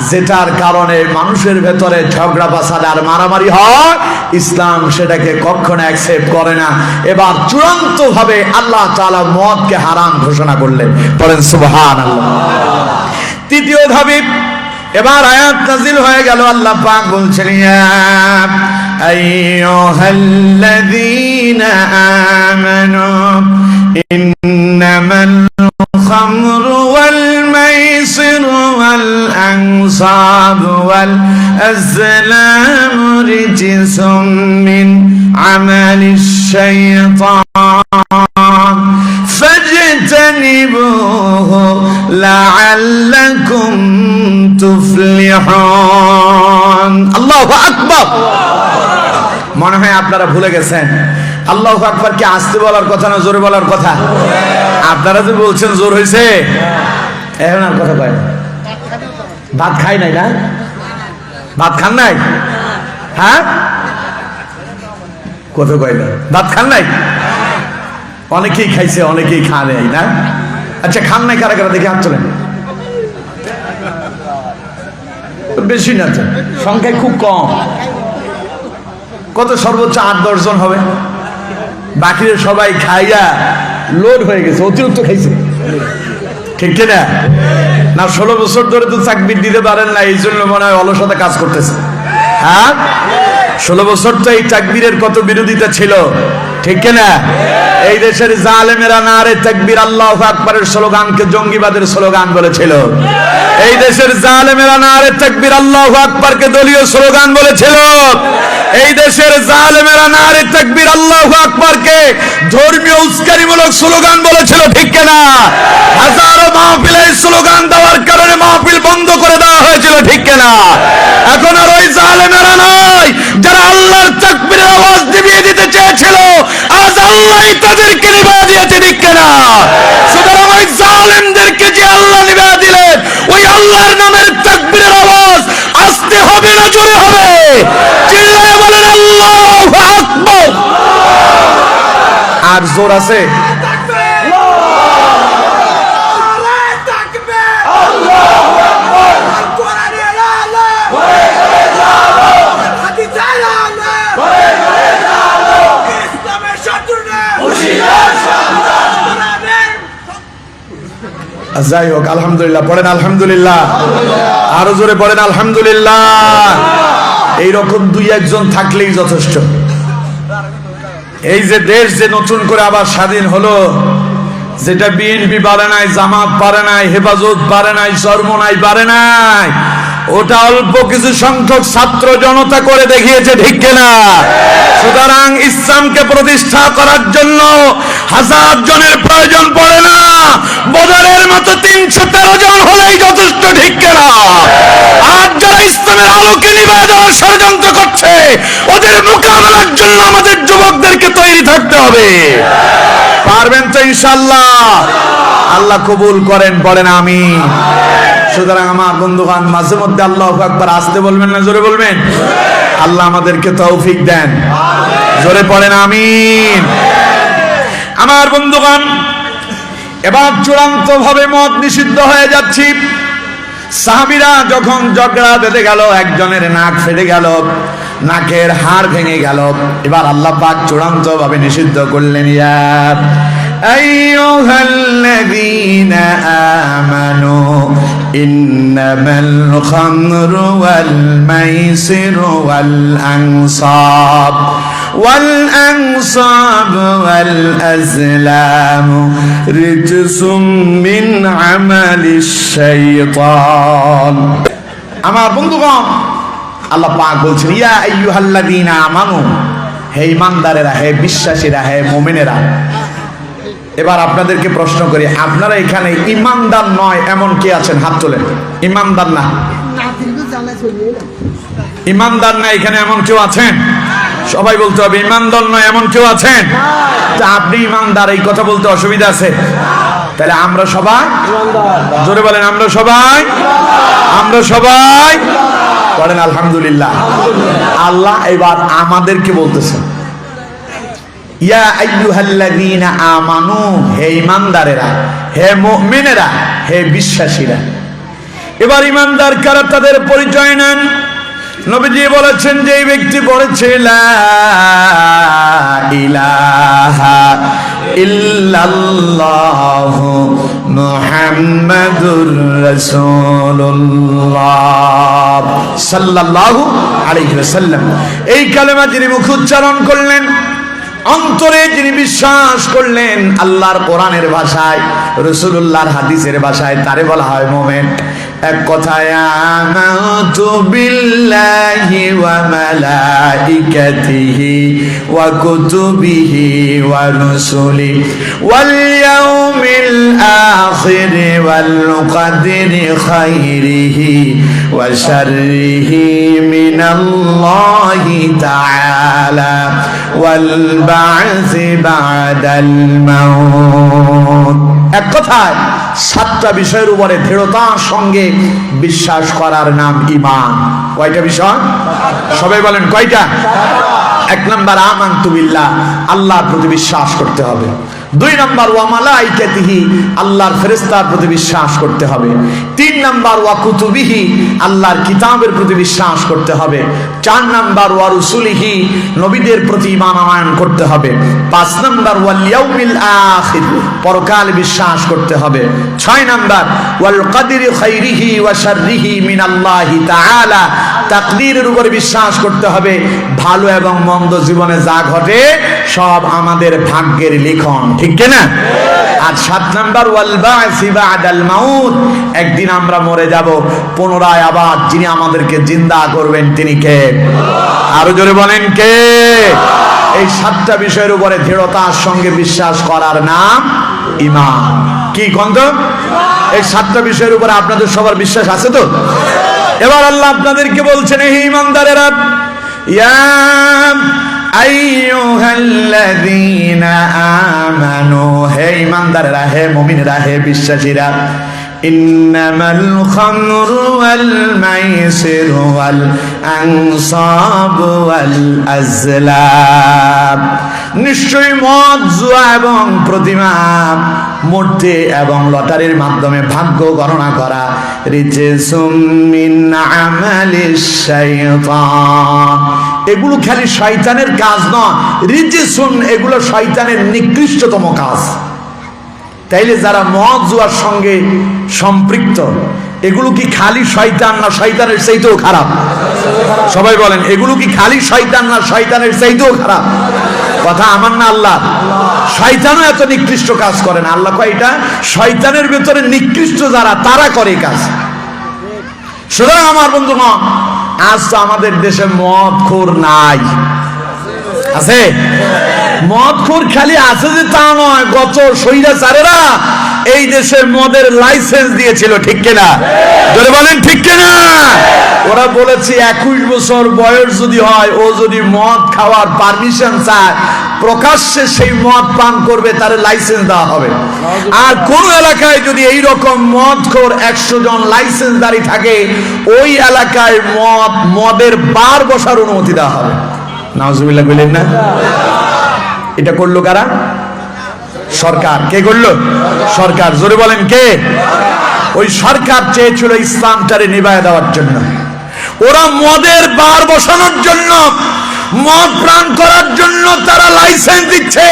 যেটার কারণে মানুষের ভেতরে ঝগড়া ফাসাদ আর মারামারি হয়, ইসলাম সেটাকে কখনো অ্যাকসেপ্ট করে না। এবার চূড়ান্ত ভাবে আল্লাহ তাআলা মদকে হারাম ঘোষণা করলেন। পড়েন সুবহানাল্লাহ। তৃতীয় ধাপে এবার আয়াত নাযিল হয়ে গেল। আল্লাহ পাক বলছেন, ইয়া আইয়ুহাল্লাযীনা আমানু ইন্নামাল খামরু ওয়াল মাইসিরু ওয়াল আনসাবু ওয়াল আজলামু রিজসুম মিন আমালিশ শাইতান ফাজতানিবুহু লাআল্লাকুম তুফলিহুন। আল্লাহু আকবার। মনে হয় আপনারা ভুলে গেছেন আল্লাহু আকবার কি আস্তে বলার কথা না জোরে বলার কথা? আপনারা যে বলছেন জোর হয়েছে, এখন আর কথা কয় না। ভাত খাই নাই না? ভাত খান নাই? হ্যাঁ, কথা কয় না। ভাত খান নাই? অনেকেই খাইছে, অনেকেই খান নাই না? আচ্ছা, খান নাই কারা কারা দেখে হাত তোলেন। বেশি না তো, সংখ্যায় খুব কম। কত? সর্বোচ্চ 8-10 জন হবে। বাকিরা সবাই খাইয়া লোড হয়ে গেছে, অতিরিক্ত খাইছে। ঠিক কিনা? না 16 বছর ধরে তো তাকবীর দিতে পারেন না, এই জন্য মনে হয় অলসতা কাজ করতেছে। হ্যাঁ, 16 বছর তো এই তাকবীরের কত বিরোধিতা ছিল। ঠিক কিনা? এই দেশের জালেমেরা নারে তাকবীর আল্লাহু আকবারের স্লোগানকে জঙ্গিবাদের স্লোগান বলেছিল। এই দেশের জালেমেরা নারে তাকবীর আল্লাহু আকবারকে দলীয় স্লোগান বলেছিল। এই দেশের জালেমেরা নারে তাকবীর আল্লাহু আকবারকে ধর্মীয় উস্কানিমূলক স্লোগান বলেছিল। ঠিক কিনা? হাজারো মাহফিলে স্লোগান দেওয়ার কারণে মাহফিল বন্ধ করে দেওয়া হয়েছিল। ঠিক কিনা? এখন আর ওই জালেমেরা নয়, যারা আল্লাহর তাকবীরের আওয়াজ নিভিয়ে দিতে চেয়েছিল, আজ আল্লাহই তাদেরকে নিভিয়ে দিয়েছে। ঠিক কিনা? সুতরাং ওই জালেমদেরকে যে আল্লাহ নিভিয়ে দিলেন, ওই আল্লাহর নামের তাকবীরের আওয়াজ আস্তে হবে না জোরে হবে? চিল্লায়ে বলেন আল্লাহু আকবার। আর জোর আছে? যাই হোক, আলহামদুলিল্লাহ পড়েন আলহামদুলিল্লাহ। আরো জোরে পড়েন আলহামদুলিল্লাহ। এইরকম 2-1 জন থাকলেই যথেষ্ট। এই যে দেশ যে নতুন করে আবার স্বাধীন হলো, যেটা বিএনপি পারে নাই, জামাত পারে নাই, হেফাজত পারে নাই, চরমোনাই পারে নাই, ওটা অল্প কিছু সংখ্যক ছাত্র জনতা করে দেখিয়েছে। ঠিক কিনা? সুতরাং ইসলামকে প্রতিষ্ঠা করার জন্য 1000 জনের প্রয়োজন পড়ে না, বদরের মতো 313 জন হলেই যথেষ্ট। ঠিক কিনা? আর যারা ইসলামের আলোকে নিভিয়ে দেওয়ার ষড়যন্ত্র করছে, ওদের মোকাবেলার জন্য আমাদের যুবকদেরকে তৈরি থাকতে হবে। পারবেন তো ইনশাআল্লাহ? আল্লাহ কবুল করেন, পড়েন আমিন। সুতরাং আমার বন্ধুগণ, মাঝে মধ্যে আল্লাহু আকবার আসতে বলবেন না জোরে বলবেন? আল্লাহ আমাদেরকে তৌফিক দেন। জোরে পড়েন আমিন। আমার বন্ধুগণ, এবার চূড়ান্ত ভাবে মদ নিষিদ্ধ হয়ে যাচ্ছি। সাহাবীরা যখন ঝগড়া বেঁধে গেল, একজনের নাক ফেটে গেল, নাকের হাড় ভেঙে গেল, এবার আল্লাহ পাক চূড়ান্ত ভাবে নিষিদ্ধ করলেন, ইয়া আইয়ুহাল্লাযীনা আমানু ইন্নামাল খামরু ওয়াল মাইসিরু ওয়াল আনসাব ওয়াল আজলাম রিজসুম মিন আমালিশ শাইতান। আমার বন্ধুগণ, আল্লাহ পাক বলছেন, ইয়া আইয়ুহাল্লাযীনা আমানু, হে ঈমানদারেরা, হে বিশ্বাসীরা, হে মুমিনেরা। এবার আপনাদেরকে প্রশ্ন করি, আপনারা এখানে ঈমানদার নয় এমন কে আছেন? হাত তোলেন। ঈমানদার না, ঈমানদার না এখানে এমন কেউ আছেন? সবাই বলতে হবে ঈমানদার নয় এমন কেউ আছেন? তা আপনি ঈমানদার, এই কথা বলতে অসুবিধা আছে? তাহলে আমরা সবাই জোরে বলেন, আমরা সবাই বলেন আলহামদুলিল্লাহ। আল্লাহ এবার আমাদেরকে বলতেছেন, ইয়া আইয়ুহাল্লাযীনা আমানু, হে ঈমানদারেরা, হে মুমিনেরা, হে বিশ্বাসীরা। এবার ঈমানদার কারা তাদের পরিচয় নেন। নবীজি বলেছেন, যে ব্যক্তি পড়েছে লা ইলাহা ইল্লাল্লাহু মুহাম্মাদুর রাসূলুল্লাহ সাল্লাল্লাহু আলাইহি ওয়াসাল্লাম, এই কালেমা যিনি মুখে উচ্চারণ করলেন, অন্তরে যিনি বিশ্বাস করলেন, আল্লাহর কোরআনের ভাষায়, রাসূলুল্লাহর হাদিসের ভাষায়, তারে বলা হয় মুমিন। এক কথায় আমানতু বিল্লাহি ওয়া মালাইকাতিহি ওয়া কুতুবিহি ওয়া রুসুলিহি ওয়াল ইয়াউমিল আখির ওয়াল কদরি খাইরিহি ওয়া শাররিহি মিনাল্লাহি তাআলা ওয়াল বা'সি বা'দাল মাউত। এক কথায় সাতটা বিষয়ের উপরে দৃঢ়তার সঙ্গে বিশ্বাস করার নাম ঈমান। কয়টা বিষয়? সবাই বলেন কয়টা? এক নাম্বার আমানতু বিল্লাহ, আল্লাহর প্রতি বিশ্বাস করতে হবে। দুই নাম্বার ওয়া মালাইকাতিহি, আল্লাহর ফেরেশতার প্রতি বিশ্বাস করতে হবে। তিন নাম্বার ওয়া কুতুবিহি, আল্লাহর কিতাবের প্রতি বিশ্বাস করতে হবে। চার নাম্বার ওয়া রুসুলিহি, নবীদের প্রতি ঈমান আনয়ন করতে হবে। পাঁচ নাম্বার ওয়াল ইয়াউমিল আখির, পরকাল বিশ্বাস করতে হবে। ছয় নাম্বার ওয়াল কদরি খাইরিহি ওয়া শাররিহি মিনাল্লাহি তাআলা, তাকদীরের উপর বিশ্বাস করতে হবে। ভালো এবং মন্দ জীবনে যা ঘটে সব আমাদের ভাগ্যের লিখন, ঠিক কিনা? আর সাত নাম্বার ওয়াল বা'সি বা'দাল মাউত, একদিন আমরা মরে যাব, পুনরায় আবার যিনি আমাদেরকে জিন্দা করবেন তিনি কে? আরো জোরে বলেন কে? এই সাতটা বিষয়ের উপরে দৃঢ়তার সঙ্গে বিশ্বাস করার নাম ঈমান। কি গন্ধ? এই সাতটা বিষয়ের উপরে আপনাদের সবার বিশ্বাস আছে তো? এবার আল্লাহ আপনাদেরকে বলছেন, হে ঈমানদারেরা, ইয়া আইয়ুহাল্লাযীনা আমানু, হে ঈমানদারেরা, হে মুমিনেরা, হে বিশ্বাসীরা। ইন্নামাল খামরু ওয়াল মাইসিরু ওয়াল আনসাবু ওয়াল আজলাম, নিশ্চয়ই মদ, জুয়া এবং প্রতিমা মূর্তি এবং লটারির মাধ্যমে ভাগ্য গণনা করা রিজসুম মিন আমালিশ শাইতান, এগুলো খালি শয়তানের কাজ নয়, রিজসুন, এগুলো শয়তানের নিকৃষ্টতম কাজ। তাইলে যারা মদ জুয়ার সঙ্গে সম্পৃক্ত, এগুলো কি খালি শয়তান না শয়তানের চাইতেও খারাপ? সবাই বলেন, এগুলো কি খালি শয়তান না শয়তানের চাইতেও খারাপ? কথা আমার না আল্লাহ? শয়তানও এত নিকৃষ্ট কাজ করে না। আল্লাহ কয় এটা শয়তানের ভেতরে নিকৃষ্ট যারা, তারা করে কাজ। সুতরাং আমার বন্ধুগণ, আজ তো আমাদের দেশে মদখোর নাই, আছে? মদখোর খালি আছে যে তা নয়, গত স্বৈরাচারেরা এই দেশে মদের লাইসেন্স দিয়েছিল, ঠিক কিনা? জোরে বলেন ঠিক কিনা? ওরা বলেছে 21 বছর বয়স যদি হয়, ও যদি মদ খাওয়ার পারমিশন চায়, প্রকাশ্যে সেই মদ পান করবে, তার লাইসেন্স দেওয়া হবে। আর কোন এলাকায় যদি এই রকম মদখোর 100 জন লাইসেন্সধারী থাকে, ওই এলাকায় মদের বার বসার অনুমতি দেওয়া হবে। নাউজুবিল্লাহ বলেন না? এটা করলো কারা? সরকার। কে করলো? সরকার। জোরে বলেন কে? ওই সরকার চেয়েছিল ইসলামটারে নিভায় দেওয়ার জন্য। ওরা মদের বার বসানোর জন্য মদ পান করার জন্য তারা লাইসেন্স দিচ্ছে,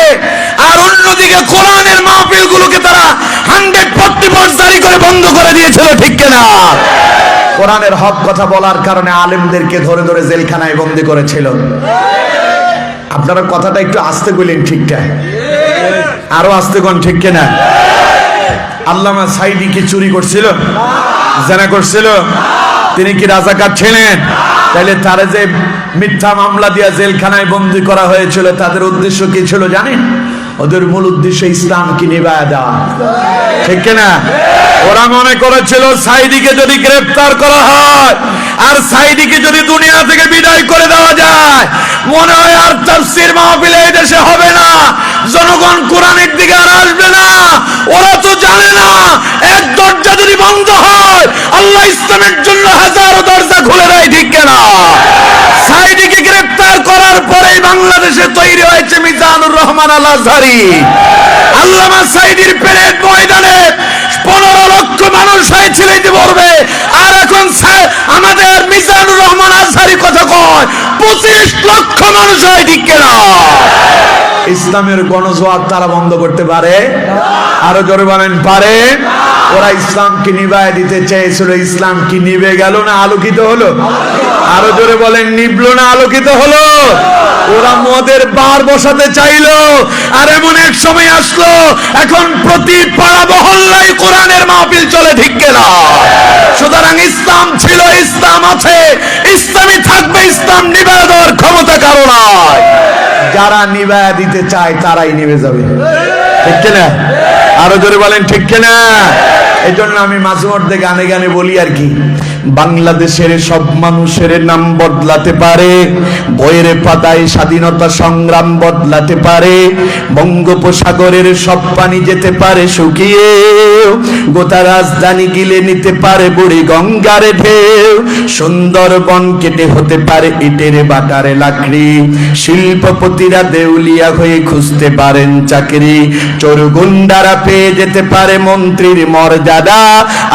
আর অন্যদিকে কোরআনের মাহফিলগুলোকে তারা 140% জারি করে বন্ধ করে দিয়েছিল, ঠিক কিনা? কোরআনের হক কথা বলার কারণে আলেমদেরকে ধরে ধরে জেলখানায় বন্দী করেছিল। আপনারা কথাটা একটু আস্তে বললেন, ঠিকঠাক আরো আস্তে কোন, ঠিক কিনা? আল্লামা সাইদি কি চুরি করছিল, জেনা করছিল? তিনি কি রাজাকার ছিলেন? তাহলে তারা যে মিথ্যা মামলা দিয়া জেলখানায় বন্দী করা হয়েছিল, তাদের উদ্দেশ্য কি ছিল জানেন? ওদের মূল উদ্দেশ্য ইসলামকে নিভায়া দেওয়া, ঠিক কিনা? ওরা মনে করেছিল সাইদিকে যদি গ্রেফতার করা হয় আর সাইদিকে যদি দুনিয়া থেকে বিদায় করে দেওয়া যায়, মনে হয় আর তাফসীর মাহফিল এই দেশে হবে না, জনগণ কোরআনের দিকে আর আসবে না। ওরা তো জানে না এক দরজা যদি বন্ধ হয়, আল্লাহ ইসলামের জন্য হাজারো দরজা খুলে দেয়, ঠিক কিনা? সাইদিকে গ্রেফতার করার পরেই বাংলাদেশে তৈরি হয়েছে মিজানুর রহমান আল আজহারী। আল্লামা সাইদির পেরেড ময়দানে 15 লক্ষ মানুষ হয়েছিল ইতিপূর্বে, আর এখন আমাদের মিজানুর রহমান আজহারী কথা কয় 25 লক্ষ মানুষ হয়, ঠিক কিনা? ইসলামের গণজোয়ার তারা বন্ধ করতে পারে? আরো জোরে বলেন, পারে? ওরা ইসলামকে নিভায় দিতে চেয়েছিল, ইসলাম কি নিভে গেল না আলোকিত হলো? আরো জোরে বলেন, নিভলো না আলোকিত হলো? ওরা মদের বার বসাতে চাইলো, আর এমন এক সময় আসলো এখন প্রতি পাড়া মহল্লায় কোরআনের মাহফিল চলে, ঠিক কিনা? সুতরাং ইসলাম ছিল, ইসলাম আছে, ইসলামই থাকবে, ইসলাম নিভায় দেওয়ার ক্ষমতা কারো নাই। যারা নিভায়া দিতে চায় তারাই নিভে যাবে, ঠিক কিনা? আরো জোরে বলেন, ঠিক কিনা? এই জন্য আমি মাঝে মধ্যে গানে গানে বলি আর কি, বাংলাদেশের সব মানুষের নাম বদলাতে পারে, বইয়ের পাতায় স্বাধীনতা সংগ্রাম বদলাতে পারে, বঙ্গোপসাগরের সব পানি যেতে পারে শুকিয়ে, গোটা রাজধানী গিলে নিতে পারে বুড়ি গঙ্গার ঢেউ, সুন্দরবন কেটে হতে পারে ইটের বাটারে লাকড়ি, শিল্পপতিরা দেউলিয়া হয়ে খুঁজতে পারেন চাকরি, চোর গুন্ডারা পেয়ে যেতে পারে মন্ত্রীর মর্যাদা,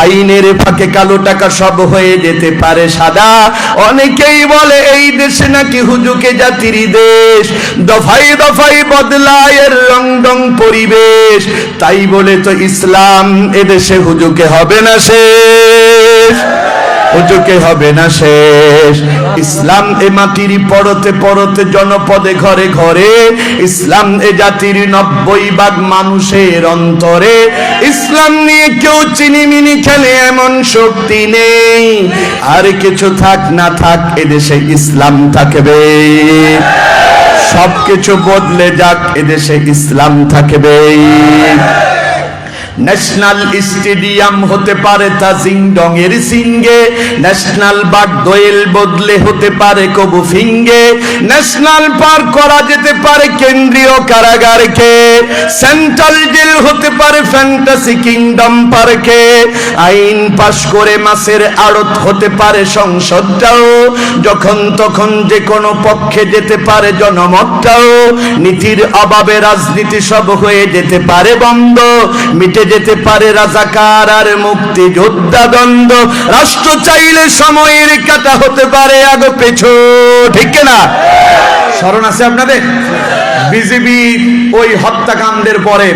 আইনের ফাঁকে কালো টাকা সব হয়ে যেতে পারে সাদা। অনেকেই বলে এই দেশে নাকি হুজুকে জাতির দেশ, দফায় দফায় বদলায় এর রং ঢং পরিবেশ, তাই বলে তো ইসলাম এদেশে হুজুকে হবে না শেষ, হুজুকে হবে না শেষ। ইসলাম এ মাটির পরতে পরতে জনপদে ঘরে ঘরে, ইসলাম এ জাতির 90% মানুষের অন্তরে, ইসলাম নিয়ে কেউ চিনিমিনি খেলে এমন শক্তি নেই, আর কিছু থাক না থাক এদেশে ইসলাম থাকবে, সবকিছু বদলে যাক এদেশে ইসলাম থাকবে। ন্যাশনাল স্টেডিয়াম হতে পারে তাজিংডং এর সিঙ্গে, ন্যাশনাল বাগ দোয়েল বদলে হতে পারে কবু ফিঙ্গে, ন্যাশনাল পার্ক করা যেতে পারে কেন্দ্রীয় কারাগারকে, সেন্ট্রাল জেল হতে পারে ফ্যান্টাসি কিংডম পার্কে, আইন পাশ করে মাসের আড়ত হতে পারে সংসদটাও, যখন তখন যে কোনো পক্ষে যেতে পারে জনমতটাও, নীতির অভাবে রাজনীতি সব হয়ে যেতে পারে বন্ধ, মিটে যেতে পারে রাজাকার আর মুক্তি যোদ্ধা দ্বন্দ্ব, রাষ্ট্র চাইলে সময়ের কাটা হতে পারে আগে পেছো, ঠিক না? স্মরণ আছে আপনাদের বিজেপি ওই হত্যাকাণ্ডের পরে,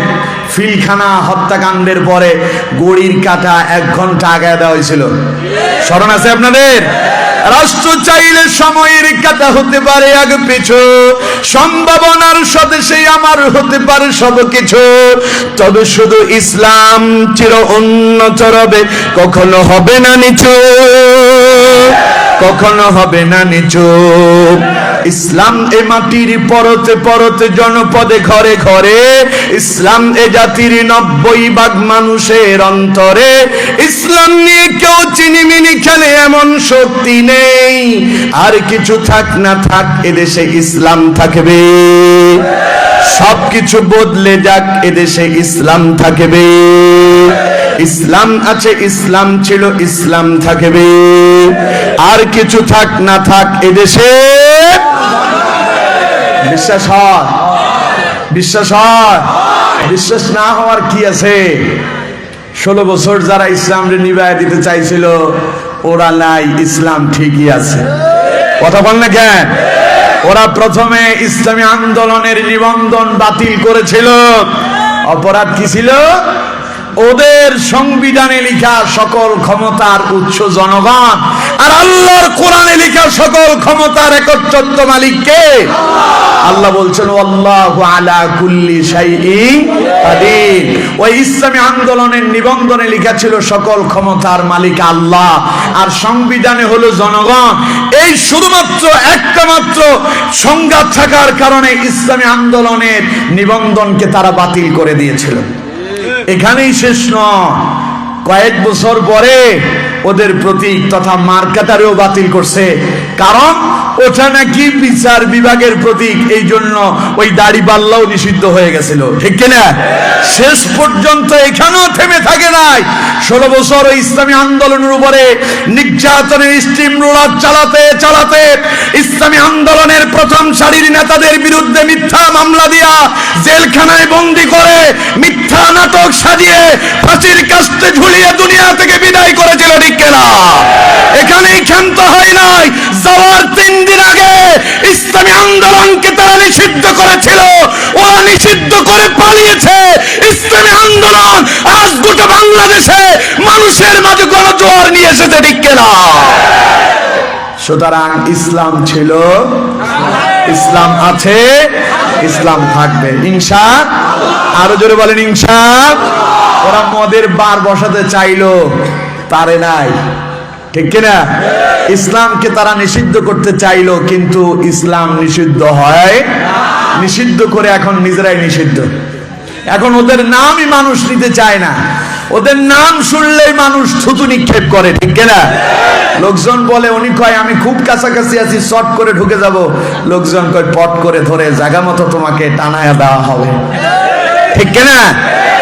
ফিলখানা হত্যাকাণ্ডের পরে গড়ির কাটা 1 ঘন্টা আগে দেওয়া হয়েছিল, স্মরণ আছে আপনাদের? রাষ্ট্র চাইলে সময়ের কাটা হতে পারে আগে পিছু, সম্ভাবনার স্বদেশে আমার হতে পারে সব কিছু, তবে শুধু ইসলাম চির উন্নত রবে, কখনো হবে না নিচু, কখনো হবে না নিচু। ইসলাম এ মাটির পরতে পরতে জনপদে ঘরে ঘরে, ইসলাম এ জাতির 90% মানুষের অন্তরে, ইসলাম নিয়ে কেউ চিনিমিনি খেলে এমন শক্তি নেই, আর কিছু থাক না থাক এদেশে ইসলাম থাকবে, সবকিছু বদলে যাক এদেশে ইসলাম থাকবে, ইসলাম আছে, ইসলাম ছিল, ইসলাম থাকবে, আর কিছু থাক না থাক এদেশে। বিশ্বাস হয়? বিশ্বাস হয়? বিশ্বাস না হওয়ার কি আছে? 16 বছর যারা ইসলামকে নিভায় দিতে চাইছিল ওরা নাই, ইসলাম ঠিকই আছে। কথা বল না কেন? ওরা প্রথমে ইসলামী আন্দোলনের নিবন্ধন বাতিল করেছিল। অপরাধ কি ছিল? ওদের সংবিধানে লেখা সকল ক্ষমতার উৎস জনগণ, আর আল্লাহর কোরআনে লেখা সকল ক্ষমতার একচ্ছত্র মালিক কে? আল্লাহ বলছেন আল্লাহু আলা কুল্লি শাইইন কাদির। ওই ইসলামী আন্দোলনের নিবন্ধনে লেখা ছিল সকল ক্ষমতার মালিক আল্লাহ, আর সংবিধানে হলো জনগণ। এই শুধুমাত্র একটা মাত্র সংজ্ঞা থাকার কারণে ইসলামী আন্দোলনের নিবন্ধনকে তারা বাতিল করে দিয়েছিল। এখানেই শেষ নয়, কয়েক বছর পরে ওদের প্রতীক তথা মার্কাটারেও বাতিল করছে, কারণ ওটা নাকি বিচার বিভাগের প্রতীক, এই জন্য ওই দাড়ি পাল্লাও নিষিদ্ধ হয়ে গেছিল, ঠিক কিনা? শেষ পর্যন্ত এখানেও থেমে থাকে নাই। 16 বছর ওই ইসলামী আন্দোলনের উপরে নির্যাতনের স্টিম রোলার চালাতে চালাতে ইসলামী আন্দোলনের প্রথম সারির নেতাদের বিরুদ্ধে মিথ্যা মামলা দিয়া জেলখানায় বন্দী করে মিথ্যা নাটক সাজিয়ে ফাঁসির কাস্তে ঝুলিয়ে দুনিয়া থেকে বিদায় করেছিল, ঠিক কিনা? এখানেই ক্ষান্ত হয় নাই। যাওয়ার 3 দিন আগে ইসলামী আন্দোলনকে তারা নিষিদ্ধ করেছিল, ওরা নিষিদ্ধ করে পালিয়েছে। ইসলামী আন্দোলন আজ গোটা বাংলাদেশে মানুষের মাঝে গণজোয়ার নিয়ে এসেছে, ঠিক কিনা? সুতরাং ইসলাম ছিল, ইসলাম আছে, ইসলাম থাকবে ইনশাআল্লাহ। আরো জোরে বলেন ইনশাআল্লাহ। ওরা মদের বার বসাতে চাইলো, পারে নাই, ঠিক কিনা? ইসলামকে তারা নিষিদ্ধ করতে চাইলো, কিন্তু ইসলাম নিষিদ্ধ হয়, নিষিদ্ধ করে এখন নিজেরাই নিষিদ্ধ। এখন ওদের নামই মানুষ নিতে চায় না, ওদের নাম শুনলেই মানুষ থুতু নিক্ষেপ করে, ঠিক কিনা? লোকজন বলে, উনি কয় আমি খুব কাছাকাছি আছি, শর্ট করে ঢুকে যাব। লোকজন কয় পট করে ধরে জায়গা মতো তোমাকে টানায়া দেওয়া হবে, ঠিক কিনা?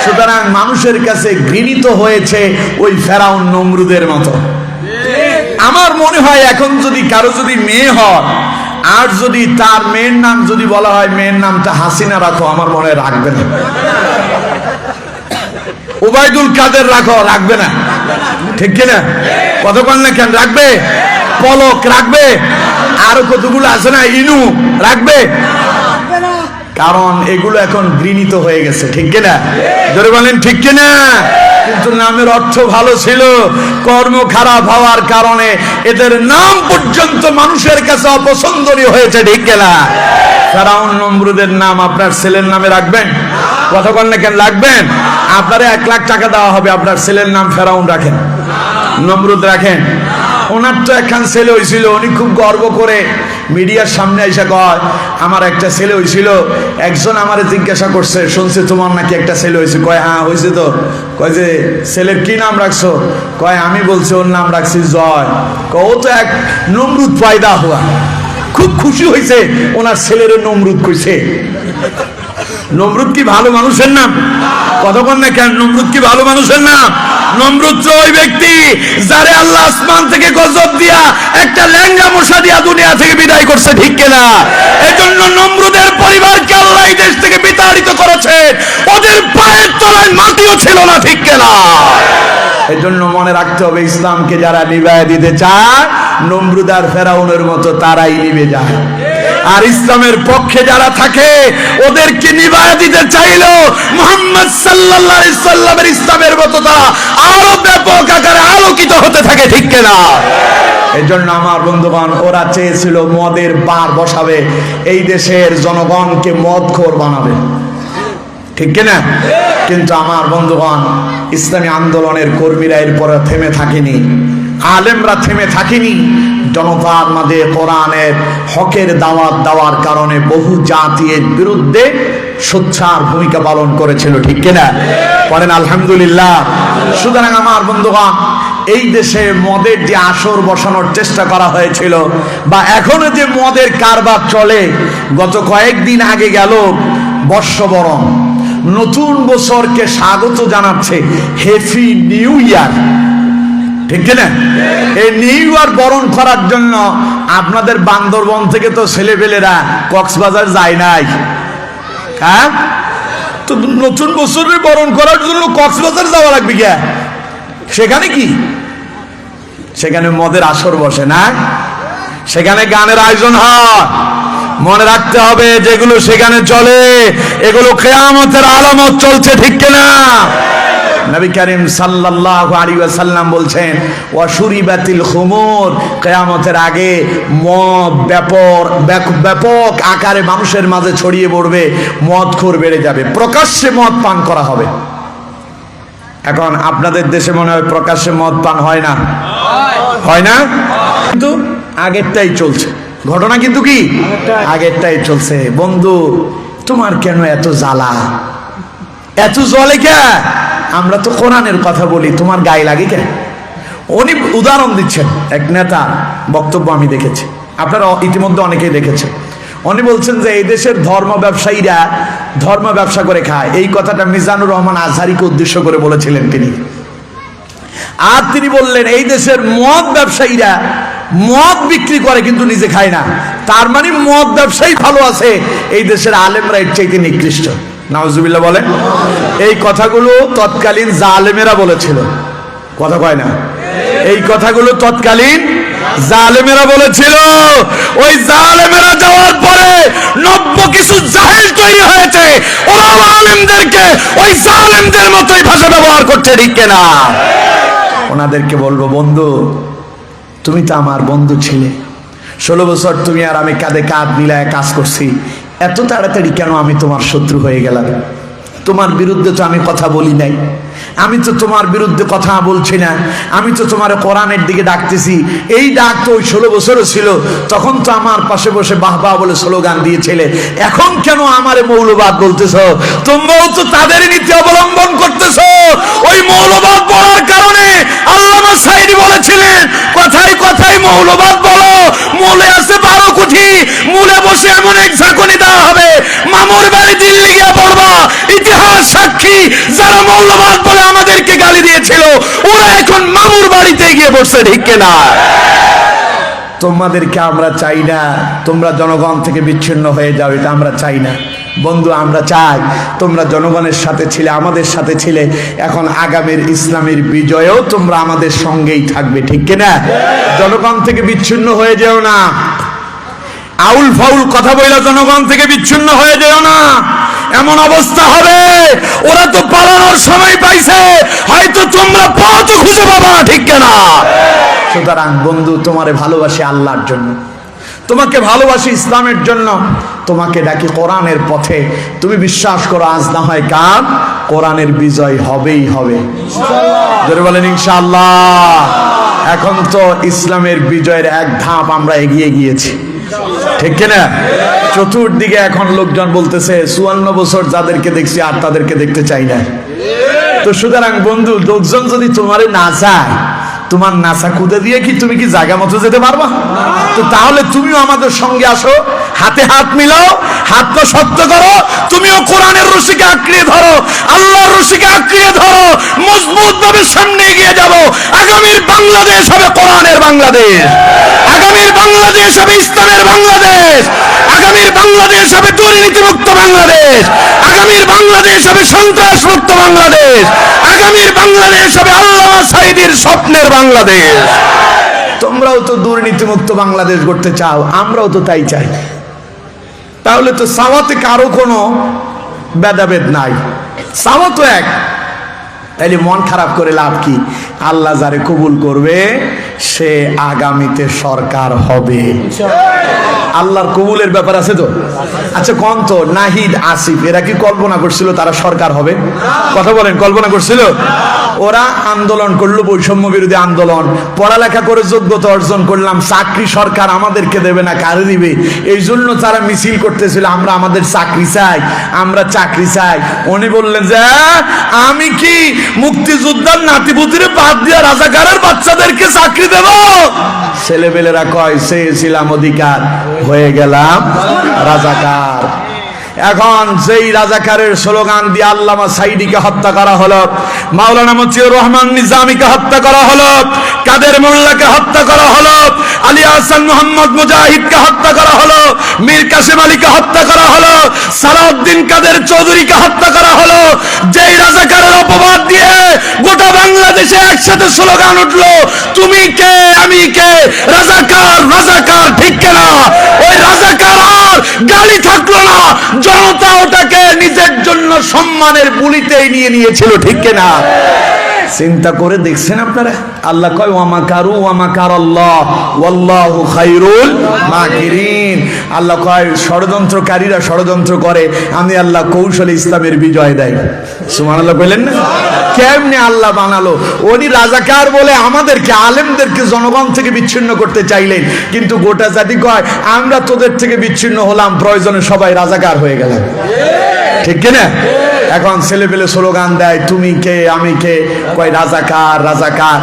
সুতরাং মানুষের কাছে ঘৃণিত হয়েছে ওই ফেরাউন নমরুদের মতো। আমার মনে হয় এখন যদি কারো যদি মেয়ে হয়, আর যদি তার মেয়ের নাম যদি বলা হয় মেয়ের নামটা হাসিনা রাখো, আমার মনে হয় রাখবে না। ওবায়দুল কাদের রাখো, রাখবে না, ঠিক কিনা? কতক্ষণ না কেন রাখবে? পলক রাখবে, আরো কতগুলো আছে না, ইনু রাখবে, কারণ এগুলো এখন ঘৃণিত হয়ে গেছে, ঠিক কিনা? জোরে বলেন ঠিক কিনা? কিন্তু নামের অর্থ ভালো ছিল, কর্ম খারাপ হওয়ার কারণে এদের নাম পর্যন্ত মানুষের কাছে অপছন্দনীয় হয়েছে, ঠিক কিনা? ফেরাউন নমরুদের নাম আপনার ছেলের নামে রাখবেন? কতক্ষণ না কেন রাখবেন? আপনারে 1 লাখ টাকা দেওয়া হবে, আপনার ছেলের নাম ফেরাউন রাখেন, নমরুদ রাখেন। ওনার তো একখান ছেলে হয়েছিল, উনি খুব গর্ব করে মিডিয়ার সামনে এসে কয় আমার একটা ছেলে হয়েছিল। একজন আমারে জিজ্ঞাসা করছে, শুনছি তোমার নাকি একটা ছেলে হয়েছে? কয় হ্যাঁ হয়েছে। তো কয় যে ছেলের কি নাম রাখছো? কয় আমি বলছি ওর নাম রাখছি জয়। ও তো এক নমরুদ পয়দা হওয়া। খুব খুশি হয়েছে, ওনার ছেলের নমরুদ কইছে। নমরুদ কি ভালো মানুষের নাম? কতক্ষণ না কেন, নমরুদ কি ভালো মানুষের নাম? নমরুদ তো ওই ব্যক্তি যারে আল্লাহ আসমান থেকে গজব দিয়া একটা ল্যাংড়া মশা দিয়া দুনিয়া থেকে বিদায় করছে, ঠিক কিনা? এজন্য নমরুদের পরিবারকে আল্লাহ এই দেশ থেকে বিতাড়িত করেছে, ওদের পায়ের তলায় মাটিও ছিল না, ঠিক কিনা? এজন্য মনে রাখতে হবে, ইসলামকে যারা নিভায় দিতে চায় নমরুদ আর ফেরাউনের মতো তারাই নিভে যায়। আর ইসলামের পক্ষে যারা থাকে ওদেরকে নিভায় দিতে চাইলো মুহাম্মদ সাল্লাল্লাহু আলাইহি সাল্লামের ইসলামের মতো তারা আরো ব্যাপক আকারে আলোকিত হতে থাকে, ঠিক কিনা? এই জন্য আমার বন্ধুগণ, ওরা চেয়েছিল মদের বার বসাবে, এই দেশের জনগণকে মদখোর বানাবে, ঠিক কিনা? কিন্তু আমার বন্ধুগণ, ইসলামী আন্দোলনের কর্মীরা এরপরে থেমে থাকেনি, আলেমরা থেমে থাকেনি। জনতার মাঝে কোরআনের হকের দাওয়াত দেওয়ার কারণে বহু জাতির বিরুদ্ধে সোচ্চার ভূমিকা পালন করেছিল, ঠিক কিনা? পড়েন আলহামদুলিল্লাহ। সুতরাং আমার বন্ধুগণ, এই দেশে মদের যে আসর বসানোর চেষ্টা করা হয়েছিল, বা এখনো যে মদের কারবার চলে, গত কয়েকদিন আগে গেল বর্ষবরণ, নতুন বছরকে স্বাগত জানাচ্ছে, হ্যাপি নিউ ইয়ার, ঠিক না? এই নিউ ইয়ার বরণ করার জন্য আপনাদের বান্দরবন থেকে তো ছেলেপেলেরা কক্সবাজার যায় নাই, হ্যাঁ? তো নতুন বছরের বরণ করার জন্য কক্সবাজার যাওয়া লাগবে কে? সেখানে কি, সেখানে মদের আসর বসে না, সেখানে গানের আয়োজন হয়, মনে রাখতে হবে যেগুলো সেখানে চলে এগুলো কিয়ামতের আলামত চলছে, ঠিক কিনা? নবী করিম সাল্লাল্লাহু আলাইহি ওয়াসাল্লাম বলছেন ওয়াশুরিবাতিল খুমুর, কিয়ামতের আগে মদ ব্যাপক আকারে মানুষের মাঝে ছড়িয়ে পড়বে, মদখোর বেড়ে যাবে, প্রকাশ্যে মদ পান করা হবে। এখন আপনাদের দেশে মনে হয় প্রকাশ্যে মদ পান হয় না, হয় না, কিন্তু আগেরটাই চলছে। ঘটনা কিন্তু কি আগেরটাই চলছে। বন্ধু, তোমার কেন এত জ্বালা, এত জ্বলে কে? আমরা তো কোরআনের কথা বলি, তোমার গায়ে লাগে কে? উনি উদাহরণ দিচ্ছেন, এক নেতা বক্তব্য আমি দেখেছি, আপনারা ইতিমধ্যে অনেকেই দেখেছেন। উনি বলছেন যে এই দেশের ধর্ম ব্যবসায়ীরা ধর্ম ব্যবসা করে খায়। এই কথাটা মিজানুর রহমান আজহারিকে উদ্দেশ্য করে বলেছিলেন তিনি। আর তিনি বললেন এই দেশের মদ ব্যবসায়ীরা মদ বিক্রি করে কিন্তু নিজে খায় না। তার মানে মদ ব্যবসায়ী ভালো আছে, এই দেশের আলেমরা এর চাইতে নিকৃষ্ট। নাউজুবিল্লাহ বলেন। এই কথাগুলো তৎকালীন জালেমেরা বলেছিল, কথা কয় না? এই কথাগুলো তৎকালীন জালেমেরা বলেছিল। ওই জালেমেরা যাওয়ার পরে নব্য কিছু জাহেল তৈরি হয়েছে, ওরা আলেমদেরকে ওই জালেমদের মতোই ভাষা ব্যবহার করছে, ঠিক কিনা? ওনাদেরকে বলবো, বন্ধু তুমি তো আমার বন্ধু ছিলে, 16 বছর তুমি আর আমি কাঁধে কাঁধ মিলায় কাজ করছি, এত তাড়াতাড়ি কেন আমি তোমার শত্রু হয়ে গেলাম? তোমার বিরুদ্ধে তো আমি কথা বলি নাই, আমি তো তোমার বিরুদ্ধে কথা বলছি না, আমি তো তোমার কোরআনের দিকে ডাকতেছি। এই ডাক তো ওই 16 বছরও ছিল, তখন তো আমার পাশে বসে বাহ বাহ বলে স্লোগান দিয়েছিলে, এখন কেন আমারে মৌলবাদ বলতেছ? তোমরাও তো তাদের নীতি অবলম্বন করতেছ। ওই মৌলবাদ বলার কারণে আল্লামা সাঈদী বলেছিলেন, কথায় কথায় মৌলবাদ বলো, মূলে আছে 12 কোটি, মূলে বসে এমন এক ঝাঁকুনি দেওয়া হবে, মামুর বাড়ি দিল্লি গিয়ে পড়বা, ইতিহাস সাক্ষী যারা মৌলবাদ বলে আমাদেরকে গালি দিয়েছিল ওরা এখন মামুর বাড়িতে গিয়ে বসে, ঠিক কিনা? তোমাদেরকে আমরা চাই না তোমরা জনগণ থেকে বিচ্ছিন্ন হয়ে যাও, এটা আমরা চাই না। বন্ধু, আমরা চাই তোমরা জনগণের সাথে ছিলে, আমাদের সাথে ছিলে, এখন আগামীর ইসলামের বিজয়েও তোমরা আমাদের সঙ্গেই থাকবে, ঠিক কিনা? জনগণ থেকে বিচ্ছিন্ন হয়ে যেও না, আউল ফাউল কথা বইলা জনগণ থেকে বিচ্ছিন্ন হয়ে যেও না। এমন অবস্থা হবে ওরা তো পালানোর সময় পাইছে, হয়তো তোমরা পথও খুঁজে পাবা না, ঠিক কিনা? সুতরাং বন্ধু, তোমারে ভালোবাসি আল্লাহর জন্য, তোমাকে ভালোবাসি ইসলামের জন্য, তোমাকে ডাকি কোরআনের পথে। তুমি বিশ্বাস করো আজ না হয় কাল কোরআনের বিজয় হবেই হবে, জোরে বলেন ইনশাআল্লাহ। এখন তো ইসলামের বিজয়ের এক ধাপ আমরা এগিয়ে গিয়েছি, ঠিক কিনা? চতুর্দিকে এখন লোকজন বলতেছে 54 বছর যাদেরকে দেখছি আর তাদেরকে দেখতে চাই না। তো সুতরাং বন্ধু, লোকজন যদি তোমারে না চায়, তোমার নাসা কুদে দিয়ে কি তুমি কি জায়গা মতো যেতে পারবা? তো তাহলে তুমিও আমাদের সঙ্গে আসো, হাতে হাত মিলাও, হাতটা শক্ত করো, তুমিও কোরআনের রশিকে আঁকড়িয়ে ধরো, আল্লাহর রশিকে আঁকড়িয়ে ধরো, মজবুত ভাবে সামনে এগিয়ে যাব। আগামীর বাংলাদেশ হবে কোরআনের বাংলাদেশ, আগামীর বাংলাদেশ হবে ইসলামের বাংলাদেশ, আগামীর বাংলাদেশ হবে দুর্নীতিমুক্ত বাংলাদেশ, আগামীর বাংলাদেশ হবে সন্ত্রাস মুক্ত বাংলাদেশ, আগামীর বাংলাদেশ হবে আল্লামা সাঈদীর স্বপ্নের বাংলাদেশ। তোমরাও তো দুর্নীতিমুক্ত বাংলাদেশ করতে চাও, আমরাও তো তাই চাই। তাহলে তো চাওয়াতে কারো কোনো ভেদাভেদ নাই, চাওয়া তো এক। তাইলে মন খারাপ করে লাভ কি? আল্লাহ যারে কবুল করবে সে আগামীতে সরকার হবে। আল্লাহর কবুলের ব্যাপার আছে তো। আচ্ছা কোন তো নাহিদ, আসিফ এরা কি কল্পনা করছিল তারা সরকার হবে? কথা বলেন, কল্পনা করছিল? ওরা আন্দোলন করলো, বৈষম্য বিরোধী আন্দোলন, পড়ালেখা করে যোগ্যতা অর্জন করলাম, চাকরি সরকার আমাদেরকে দেবে না, কারে দিবে? এই জন্য তারা মিছিল করতেছিল, আমরা আমাদের চাকরি চাই, আমরা চাকরি চাই। উনি বললেন যে আমি কি মুক্তিযোদ্ধার নাতিপুতিরে বাদ দিয়ে রাজাকারের বাচ্চাদেরকে চাকরি দেব? ছেলেবেলেরা কয় চেয়েছিলাম অধিকার, হয়ে গেলাম রাজাকার। এখন যেই রাজাকারের স্লোগান দিয়ে আল্লামা সাঈদীকে হত্যা করা হলো, মাওলানা মতিউর রহমান নিজামীকে হত্যা করা হলো, কাদের মোল্লাকে হত্যা করা হলো, আলী আহসান মোহাম্মদ মুজাহিদকে হত্যা করা হলো, মীর কাসেম আলীকে হত্যা করা হলো, সালাউদ্দিন কাদের চৌধুরীকে হত্যা করা হলো, যেই রাজাকারের অপবাদ দিয়ে গোটা বাংলাদেশে একসাথে স্লোগান উঠলো, তুমি কে আমি কে, রাজাকার রাজাকার, ঠিক কিনা? ওই রাজাকার আর গালি থাকলো না, জনতা ওটাকে নিজের জন্য সম্মানের বুলিতেই নিয়ে নিয়েছিল, ঠিক কিনা? চিন্তা করে দেখছেন আপনারা? আল্লাহ কয় ওয়া মাকারু ওয়া মাকারাল্লাহ ওয়াল্লাহু খায়রুল মাকিরিন। আল্লাহ কয় ষড়যন্ত্রকারীরা ষড়যন্ত্র করে, আমি আল্লাহ কৌশলে ইসলামের বিজয় দেয়। সুবহানাল্লাহ বলেন না? কেমনে আল্লাহ বানালো? উনি রাজাকার বলে আমাদেরকে আলেমদেরকে জনগণ থেকে বিচ্ছিন্ন করতে চাইলেন, কিন্তু গোটা জাতি কয় আমরা তোদের থেকে বিচ্ছিন্ন হলাম, প্রয়োজনে সবাই রাজাকার হয়ে গেলাম, ঠিক কিনা? এখন ছেলে পেলে স্লোগান দেয় তুমি কে আমি কে, কয় রাজাকার রাজাকার,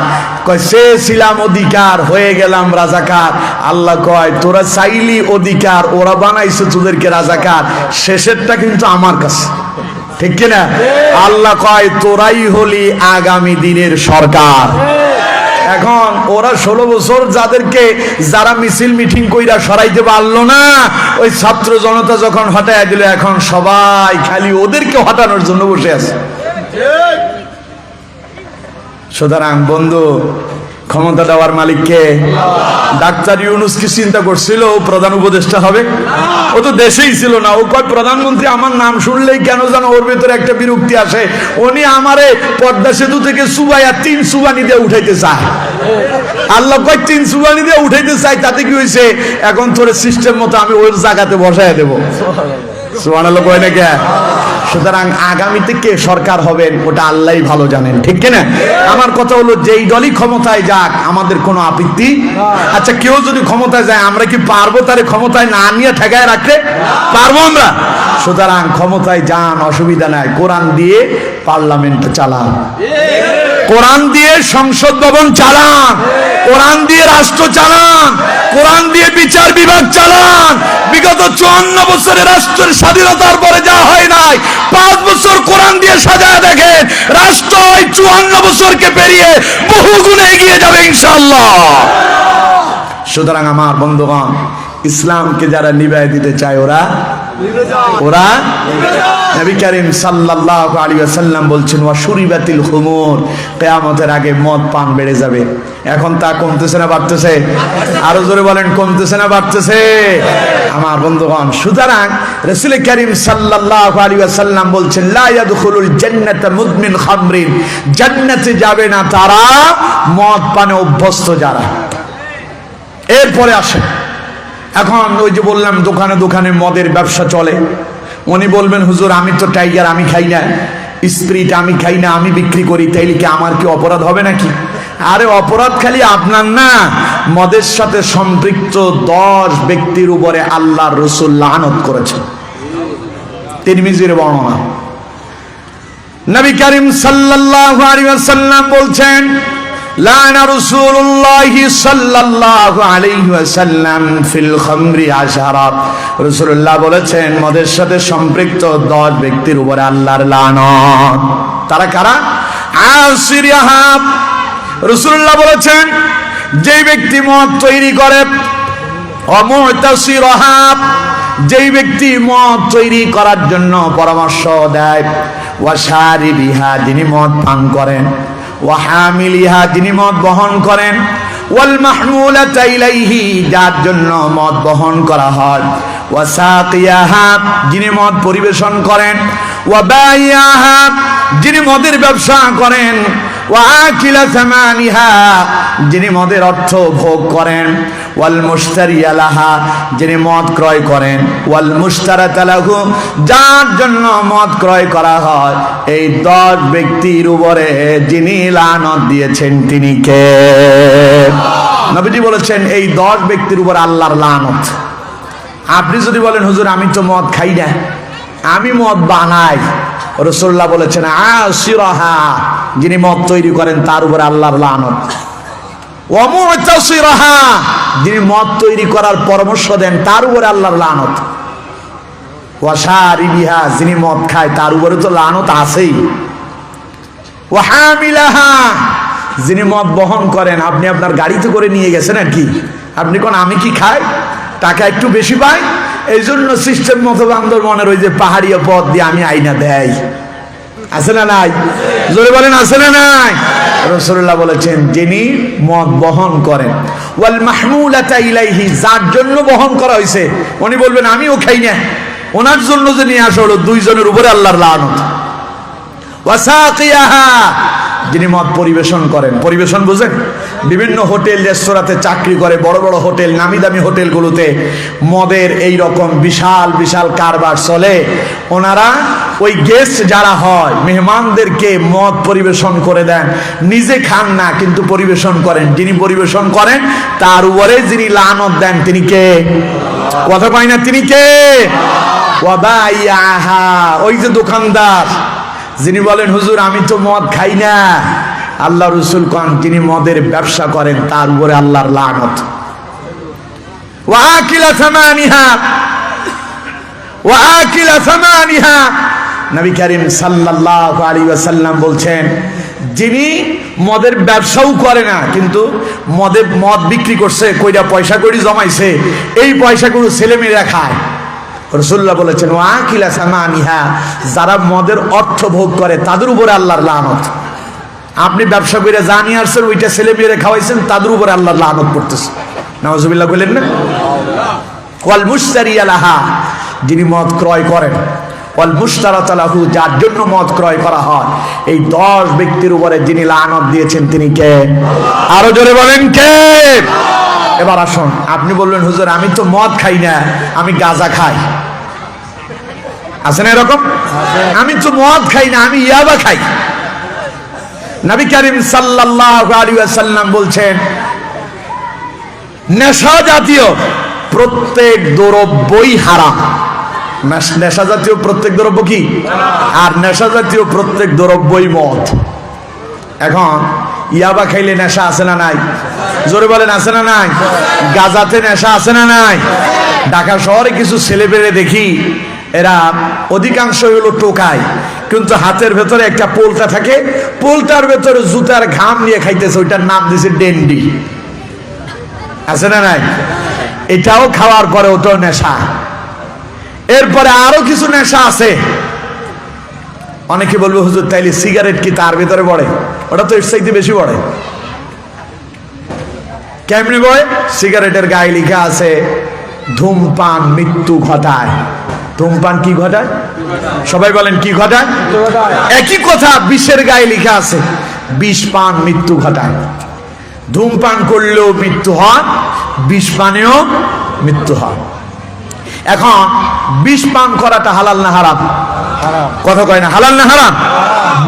কয় চেয়েছিলাম অধিকার হয়ে গেলাম রাজাকার। আল্লাহ কয় তোরা চাইলি অধিকার, ওরা বানাইছে তোদেরকে রাজাকার, শেষেরটা কিন্তু আমার কাছে, ঠিক কিনা? আল্লাহ কয় তোরাই হলি আগামী দিনের সরকার। এখন ওরা 16 বছর যাদেরকে যারা মিছিল মিটিং কইরা সরাইতে পারলো না, ওই ছাত্র জনতা যখন হটায় দিল, এখন সবাই খালি ওদেরকে হটানোর জন্য বসে আছে। সুতরাং বন্ধু, ক্ষমতা দেওয়ার মালিককে? ডাক্তার ইউনূস কি চিন্তা করছিল ও প্রধান উপদেষ্টা হবে? ও তো দেশেই ছিল না। ও কয় প্রধানমন্ত্রী, আমার নাম শুনলেই কেন যেন ওর ভেতরে একটা বিরক্তি আসে। উনি আমারে পদ্মা সেতু থেকে সুবাইয়া 3 সুবানি দিয়ে উঠাইতে চায়। আল্লাহ কয় 3 সুবানি দিয়ে উঠাইতে চাই, তাতে কি হয়েছে? এখন তোর সিস্টেম মতো আমি ওর জায়গাতে বসায় দেবো। সুবহানাল্লাহ কয় না কে? সুতরাং আগামীতে কে সরকার হবেন ওটা আল্লাহই ভালো জানেন, ঠিক কিনা? আমার কথা হলো যেই দলই ক্ষমতায় যাক আমাদের কোনো আপত্তি। আচ্ছা, কেউ যদি ক্ষমতায় যায় আমরা কি পারবো তারে ক্ষমতায় না নিয়ে ঠেকায় রাখতে? পারবো আমরা? সুতরাং ক্ষমতায় যান, অসুবিধা নাই, কোরআন দিয়ে পার্লামেন্ট চালান, কোরআন দিয়ে সংসদ ভবন চালান, কোরআন দিয়ে রাষ্ট্র চালান, কোরআন দিয়ে বিচার বিভাগ চালান। বিগত 54 বছরের রাষ্ট্রের স্বাধীনতার পরে যা হয় নাই, 5 বছর কোরআন দিয়ে সাজায় দেখেন, রাষ্ট্র ওই 54 বছরকে পেরিয়ে বহু গুণে এগিয়ে যাবে ইনশাআল্লাহ। সুতরাং আমার বন্ধুগণ, ইসলামকে যারা নিভায় দিতে চায় ওরা নবী করিম সাল্লাল্লাহু আলাইহি ওয়াসাল্লাম বলছেন ওয়া শুরিবাতিল খুমুর, কিয়ামতের আগে মদ পান বেড়ে যাবে। এখন তা কমতেছে না বাড়তেছে? আরো জোরে বলেন, কমতেছে না বাড়তেছে? আমার বন্ধুগণ, সুতরাং রাসূল করিম সাল্লাল্লাহু আলাইহি ওয়াসাল্লাম বলছেন লা ইয়াদখুলুল জান্নাতা মুদমিন খামরিন, জান্নাতে যাবে না তারা মদ পানে অভ্যস্ত যারা। এরপরে আসে, এখন ওই যে বললাম দোকানে দোকানে মদের ব্যবসা চলে। উনি বলবেন হুজুর আমি তো টাইগার আমি খাই না, স্প্রিট আমি খাই না, আমি বিক্রি করি, তাইলে কি আমার কি অপরাধ হবে নাকি? আরে অপরাধ খালি আপনার না, মদের সাথে সম্পৃক্ত 10 ব্যক্তির উপরে আল্লাহর রাসূল লানত করেছেন। তিরমিজির বর্ণনা। নবী করিম সাল্লাল্লাহু আলাইহি ওয়াসাল্লাম বলছেন লানা রাসূলুল্লাহি সাল্লাল্লাহু আলাইহি ওয়াসাল্লাম ফিল খামরি আশারাত, রাসূলুল্লাহ বলেছেন মদের সাথে সম্পৃক্ত 10 ব্যক্তির উপরে আল্লাহর লানত। তারা কারা? আসিরিয়াহা, রাসূলুল্লাহ বলেছেন যেই ব্যক্তি মদ তৈরি করে, অমুতাসিরাহা, যেই ব্যক্তি মদ তৈরি করার জন্য পরামর্শ দেয়, ওয়াশারিবিহা, যিনি মদ পান করেন, ওয়াহামিলিহা, যিনি মদ বহন করেন, ওয়াল মাহমুলাতা ইলাইহি, যার জন্য মদ বহন করা হয়, ওয়াসাকিয়াহা, যিনি মদ পরিবেশন করেন, ওয়াবাইয়াহা, যিনি মদের ব্যবসা করেন, ওয়াকিলা সামানিহা, যিনি মদের অর্থ ভোগ করেন, ওয়াল মুশতারিয়া লাহা, যিনি মদ ক্রয় করেন, ওয়াল মুশতারাতা লাহু, যার জন্য মদ ক্রয় করা হয়। এই 10 ব্যক্তির উপরে যিনি লানত দিয়েছেন তিনি কে? নবীজি বলেছেন এই 10 ব্যক্তির উপর আল্লাহর লানত। আপনি যদি বলেন হুজুর আমি তো মদ খাই না, আমি মদ বানাই, রাসূলুল্লাহ বলেছেন আসিরাহা, যিনি মদ তৈরি করেন তার উপর আল্লাহর লানত। ওয়ামুতাসিরাহা, যিনি মদ তৈরি করার পরামর্শ দেন তার উপরে আল্লাহর লানত। ওয়াশারিবিহা, যিনি মদ খায় তার উপরে তো লানত আছেই। ওয়াহামিলাহা, যিনি মদ বহন করেন, আপনি আপনার গাড়িতে করে নিয়ে গেছেন আর কি, আপনি কোন আমি কি খাই, টাকা একটু বেশি পাই, এই জন্য সিস্টেম মতো বান্দরবনের ওই যে পাহাড়িয়া পথ দিয়ে আমি আইনা দেয়, আছে না নাই? জোরে বলেন আছে না নাই? রাসূলুল্লাহ বলেছেন যিনি মদ বহন করেন, ওয়াল মাহমুলাতা ইলাইহি, যার জন্য বহন করা হয়েছে, উনি বলবেন আমিও খাই না, ওনার জন্য যে নিয়ে আসা হলো, দুইজনের উপরে আল্লাহর লানত। ওয়াসাকিয়াহা, যিনি মদ পরিবেশন করেন, পরিবেশন বুঝেন, বিভিন্ন হোটেল রেস্তোরাঁতে চাকরি করে, বড় বড় হোটেল, নামি দামি হোটেলগুলোতে মদের এই রকম বিশাল বিশাল কারবার চলে। ওনারা ওই গেস্ট যারা হয়, মেহমানদেরকে মদ পরিবেশন করে দেন, নিজে খান না কিন্তু পরিবেশন করেন। যিনি পরিবেশন করেন তার উপরে যিনি লানত দেন তিনি কে? কথা পাই না, তিনি কে? ওয়াবাইয়াহা, ওই যে দোকানদার যিনি বলেন হুজুর আমি তো মদ খাই না, আল্লাহ রাসূল কোন যিনি মদের ব্যবসা করেন তার উপরে আল্লাহর লানত। ওয়া আকিলা সামানিহা, ওয়া আকিলা সামানিহা, নবী করিম সাল্লাল্লাহু আলাইহি ওয়াসাল্লাম বলছেন যিনি মদের ব্যবসাও করে না কিন্তু মদ বিক্রি করছে, কইরা পয়সা কড়ি জমাইছে, এই পয়সাগুলো ছেলেমেয়েরা খায়। রাসূলুল্লাহ বলেছেন ওয়া আকিলা সামানিহা, যারা মদের অর্থ ভোগ করে তাদের উপরে আল্লাহর লানত। আপনি ব্যবসা করে জানিয়ে আসছেন, ওইটা ছেলে মেয়েরা খাওয়াইছেন, তাদের উপরে আল্লাহর লানত পড়তেছে। নাউজুবিল্লাহ বলেন না। ওয়াল মুশতারি লাহা, যিনি মদ ক্রয় করেন, ওয়াল মুশতারাতু লাহু, যার জন্য মদ ক্রয় করা হয়, এই 10 ব্যক্তির উপরে যিনি লানত দিয়েছেন তিনি কে? আরো জোরে বলেন কে? এবার আসুন, আপনি বলবেন হুজুর আমি তো মদ খাই না, আমি গাঁজা খাই, আছে না এরকম? আমি তো মদ খাই না, আমি ইয়াবা খাই। নবী করিম সাল্লাল্লাহু আলাইহি ওয়াসাল্লাম বলছেন নেশা জাতীয় প্রত্যেক দ্রব্যই হারাম। নেশা জাতীয় প্রত্যেক দ্রব্য কি? আর নেশা জাতীয় প্রত্যেক দ্রব্যই মদ। এখন ইয়াবা খাইলে নেশা আছে না নাই? জোরে বলেন আছে না নাই? গাজাতে নেশা আছে না নাই? ঢাকা শহরে কিছু ছেলেপেলে দেখি, এরা অধিকাংশ হলো টোকায়, কিন্তু হাতের ভেতরে একটা পোলটা থাকে, পোলটার ভেতরে জুতার ঘাম নিয়ে খাইতেছে, ওইটার নাম দিয়েছে ডেন্ডি। আছে না নাই? এটাও খাওয়ার পরে ওটাও নেশা। এরপরে আরো কিছু নেশা আছে। অনেকে বলবে হুজুর তাইলে সিগারেট কি তার ভেতরে পড়ে? ওটা তো এর চাইতে বেশি পড়ে। কেমনি বয়? সিগারেটের গায়ে লেখা আছে ধূমপান মৃত্যু ঘটায়। ধূমপান কি ঘটায়? সবাই বলেন কি ঘটায়? একই কথা বিষের গায়ে লেখা আছে বিষ পান মৃত্যু ঘটায়। ধূমপান করলেও মৃত্যু হয়, বিষ পানেও মৃত্যু হয়। এখন বিষ পান করাটা হালাল না হারাম? কথা কয় না, হালাল না হারাম?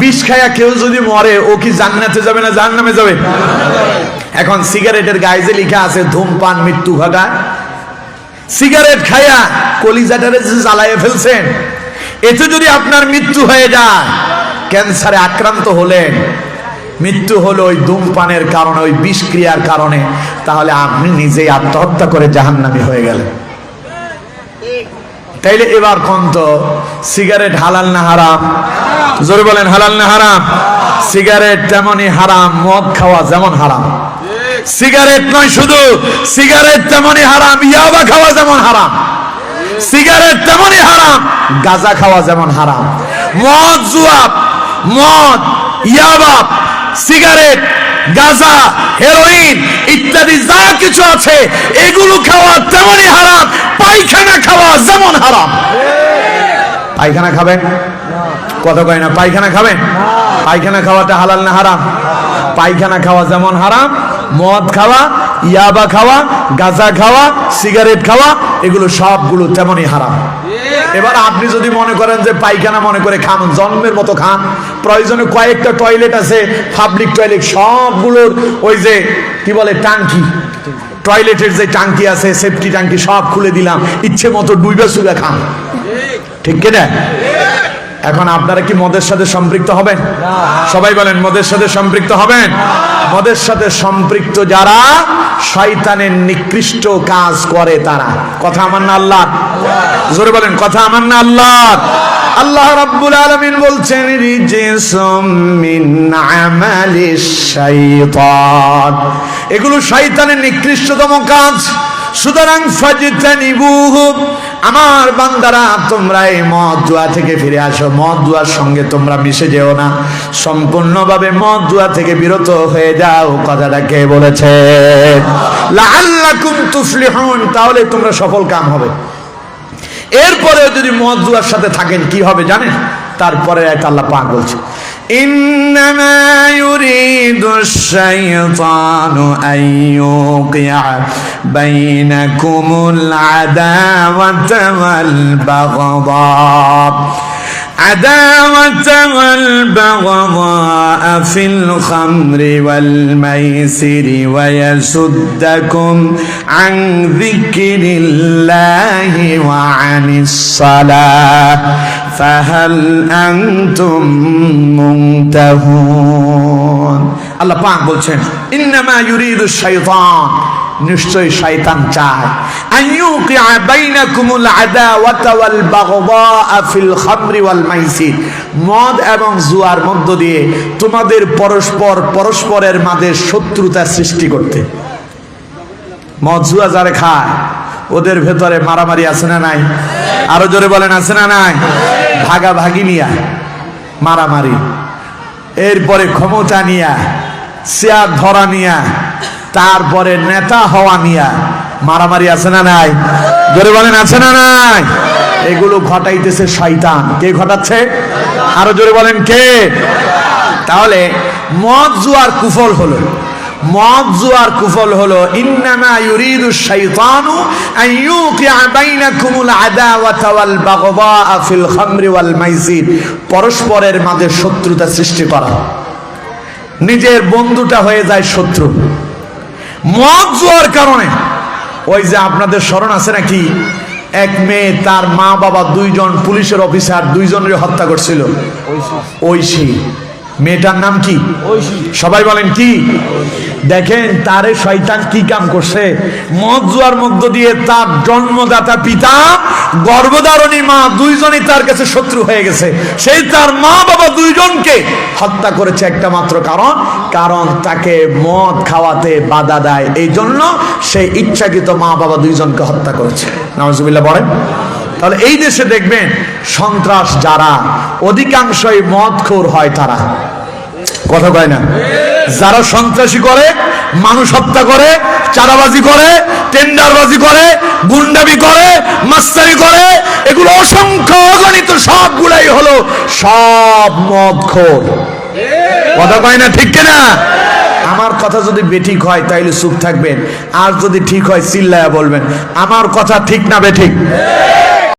বিষ খায়া কেউ যদি মরে ও কি জান্নাতে যাবে না জাহান্নামে যাবে? এখন সিগারেটের গায়ে যে লেখা আছে ধূমপান মৃত্যু ঘটায়, সিগারেট খায়া কলিজাটারে যে জ্বালায় ফেলছেন, এতে যদি আপনার মৃত্যু হয়ে যায়, ক্যান্সারে আক্রান্ত হলেন, মৃত্যু হলো ওই ধূমপানের কারণে, ওই বিষক্রিয়ার কারণে, তাহলে আপনি নিজেই আত্মহত্যা করে জাহান্নামী হয়ে গেলেন। তাইলে এবার কোন তো সিগারেট হালাল না হারাম? জোরে বলেন হালাল না হারাম? সিগারেট তেমনই হারাম মদ খাওয়া যেমন হারাম। সিগারেট নয় শুধু, সিগারেট তেমনই হারাম ইয়াবা খাওয়া যেমন হারাম। সিগারেট তেমনই হারাম গাঁজা খাওয়া যেমন হারাম। মদ জুয়া, মদ ইয়াবা, সিগারেট, গাঁজা, হেরোইন ইত্যাদি যা কিছু আছে এগুলো খাওয়া তেমনই হারাম, পায়খানা খাওয়া যেমন হারাম। পায়খানা খাবেন? কথা কয় না, পায়খানা খাবেন? পায়খানা খাওয়াটা হালাল না হারাম? পায়খানা খাওয়া যেমন হারাম, মদ খাওয়া, ইয়াবা খাওয়া, গাঁজা খাওয়া, সিগারেট খাওয়া, এগুলো সবগুলো তেমনই হারাম। এবার আপনি যদি মনে করেন যে পায়খানা মনে করে খান, জন্মের মতো খান, প্রয়োজনে কয়েকটা টয়লেট আছে পাবলিক টয়লেট, সবগুলোর ওই যে কি বলে টাঙ্কি, টয়লেটের যে টাঙ্কি আছে সেফটি টাঙ্কি সব খুলে দিলাম, ইচ্ছে মতো ডুইবা সুগা খান, ঠিক কিনা? এখন আপনারা কি মদের সাথে সম্পৃক্ত হবেন? সবাই বলেন মদের সাথে সম্পৃক্ত হবেন? মদের সাথে সম্পৃক্ত যারা শয়তানের নিকৃষ্ট কাজ করে তারা। কথা আমার না আল্লাহ? জোরে বলেন কথা আমার না আল্লাহ? আল্লাহ রাব্বুল আলামিন বলছেন রিজিসুম মিন আমালিশ শাইতান, এগুলো শয়তানের নিকৃষ্টতম কাজ। সুতরাং ফাজতানিবুহু, আমার বান্দারা তোমরা এই মদ জুয়া থেকে ফিরে আসো, মদ জুয়ার সঙ্গে তোমরা মিশে যেও না। সম্পূর্ণভাবে মদ জুয়া থেকে বিরত হয়ে যাও। কথাটা কে বলেছে? লাআল্লাকুম তুফলিহুন, তাহলে তোমরা সফল কাম হবে। এরপরে যদি মদ জুয়ার সাথে থাকেন কি হবে জানেন? তারপরে আয়াত আল্লাহ পাক বলছে, ইন্নামা ইউরিদুশ শাইতানু আইয়ুকিয়া বাইনাকুমুল আদাওয়াতা ওয়াল বাগদা عداوة والبغضاء في الخمر والميسر ويصدكم عن ذكر الله وعن الصلاة فهل أنتم منتهون। আল্লাহ পাক বলছেন ইন্নামা ইউরিদু শাইতান, নিশ্চয় শয়তান চায় আইয়ুকিয়া বাইনাকুমুল আদাওয়াতা ওয়াল বাগদা ফিল খামরি ওয়াল মাইসির, মদ এবং জুয়ার মধ্য দিয়ে তোমাদের পরস্পরের মাঝে শত্রুতা সৃষ্টি করতে। মদ জুয়া যারা খায় ওদের ভেতরে মারামারি আছে না নাই? আরো জোরে বলেন আছে না নাই? ভাগাভাগি নিয়া মারামারি, এরপরে ক্ষমতা নিয়া, চেয়ার ধরা নিয়া, তারপরে নেতা হওয়া নিয়া মারামারি আছে না নাই? জোরে বলেন আছে না নাই? এগুলো ঘটাইতেছে শয়তান। কে ঘটাচ্ছে? আরো জোরে বলেন কে? তাহলে মদ জুয়ার কুফল হলো, মদ জুয়ার কুফল হলো ইন্নামা ইউরিদুশ শাইতানু আইয়ুকিয়া বাইনাকুমুল আদাওয়াতা ওয়াল বাগদা ফিল খামরি ওয়াল মাইসির, পরস্পরের মাঝে শত্রুতা সৃষ্টি করা, নিজের বন্ধুটা হয়ে যায় শত্রু। মদ জুয়ার কারণে ওই যে আপনাদের স্মরণ আছে নাকি, এক মেয়ে তার মা বাবা দুইজন পুলিশের অফিসার দুইজনের হত্যা করছিল। ঐশী মেয়েটার নাম কি? সবাই বলেন কি? দেখেন তারে শয়তান কি কাম করছে, মদ জুয়ার মধ্য দিয়ে তার জন্মদাতা পিতা, গর্ভধারণী মা দুইজনই তার কাছে শত্রু হয়ে গেছে। সেই তার মা বাবা দুইজনকে হত্যা করেছে একটা মাত্র কারণ তাকে মদ খাওয়াতে বাধা দেয়, এই জন্য সে ইচ্ছাকৃত মা বাবা দুইজনকে হত্যা করেছে। নাউজুবিল্লাহ বলেন। তাহলে এই দেশে দেখবেন সন্ত্রাস যারা, অধিকাংশই মদখোর হয় তারা। কথা কয় না? যারা সন্ত্রাসী করে, মানুষ হত্যা করে, চাঁদাবাজি করে, টেন্ডারবাজি করে, গুন্ডামি করে, মাস্তানি করে, এগুলো অসংখ্য অগণিত সবগুলাই হলো সব মদখোর। কথা কয় না? ঠিক কিনা? আমার কথা যদি বেঠিক হয় তাইলে চুপ থাকবেন, আর যদি ঠিক হয় চিল্লায়া বলবেন আমার কথা ঠিক না বেঠিক।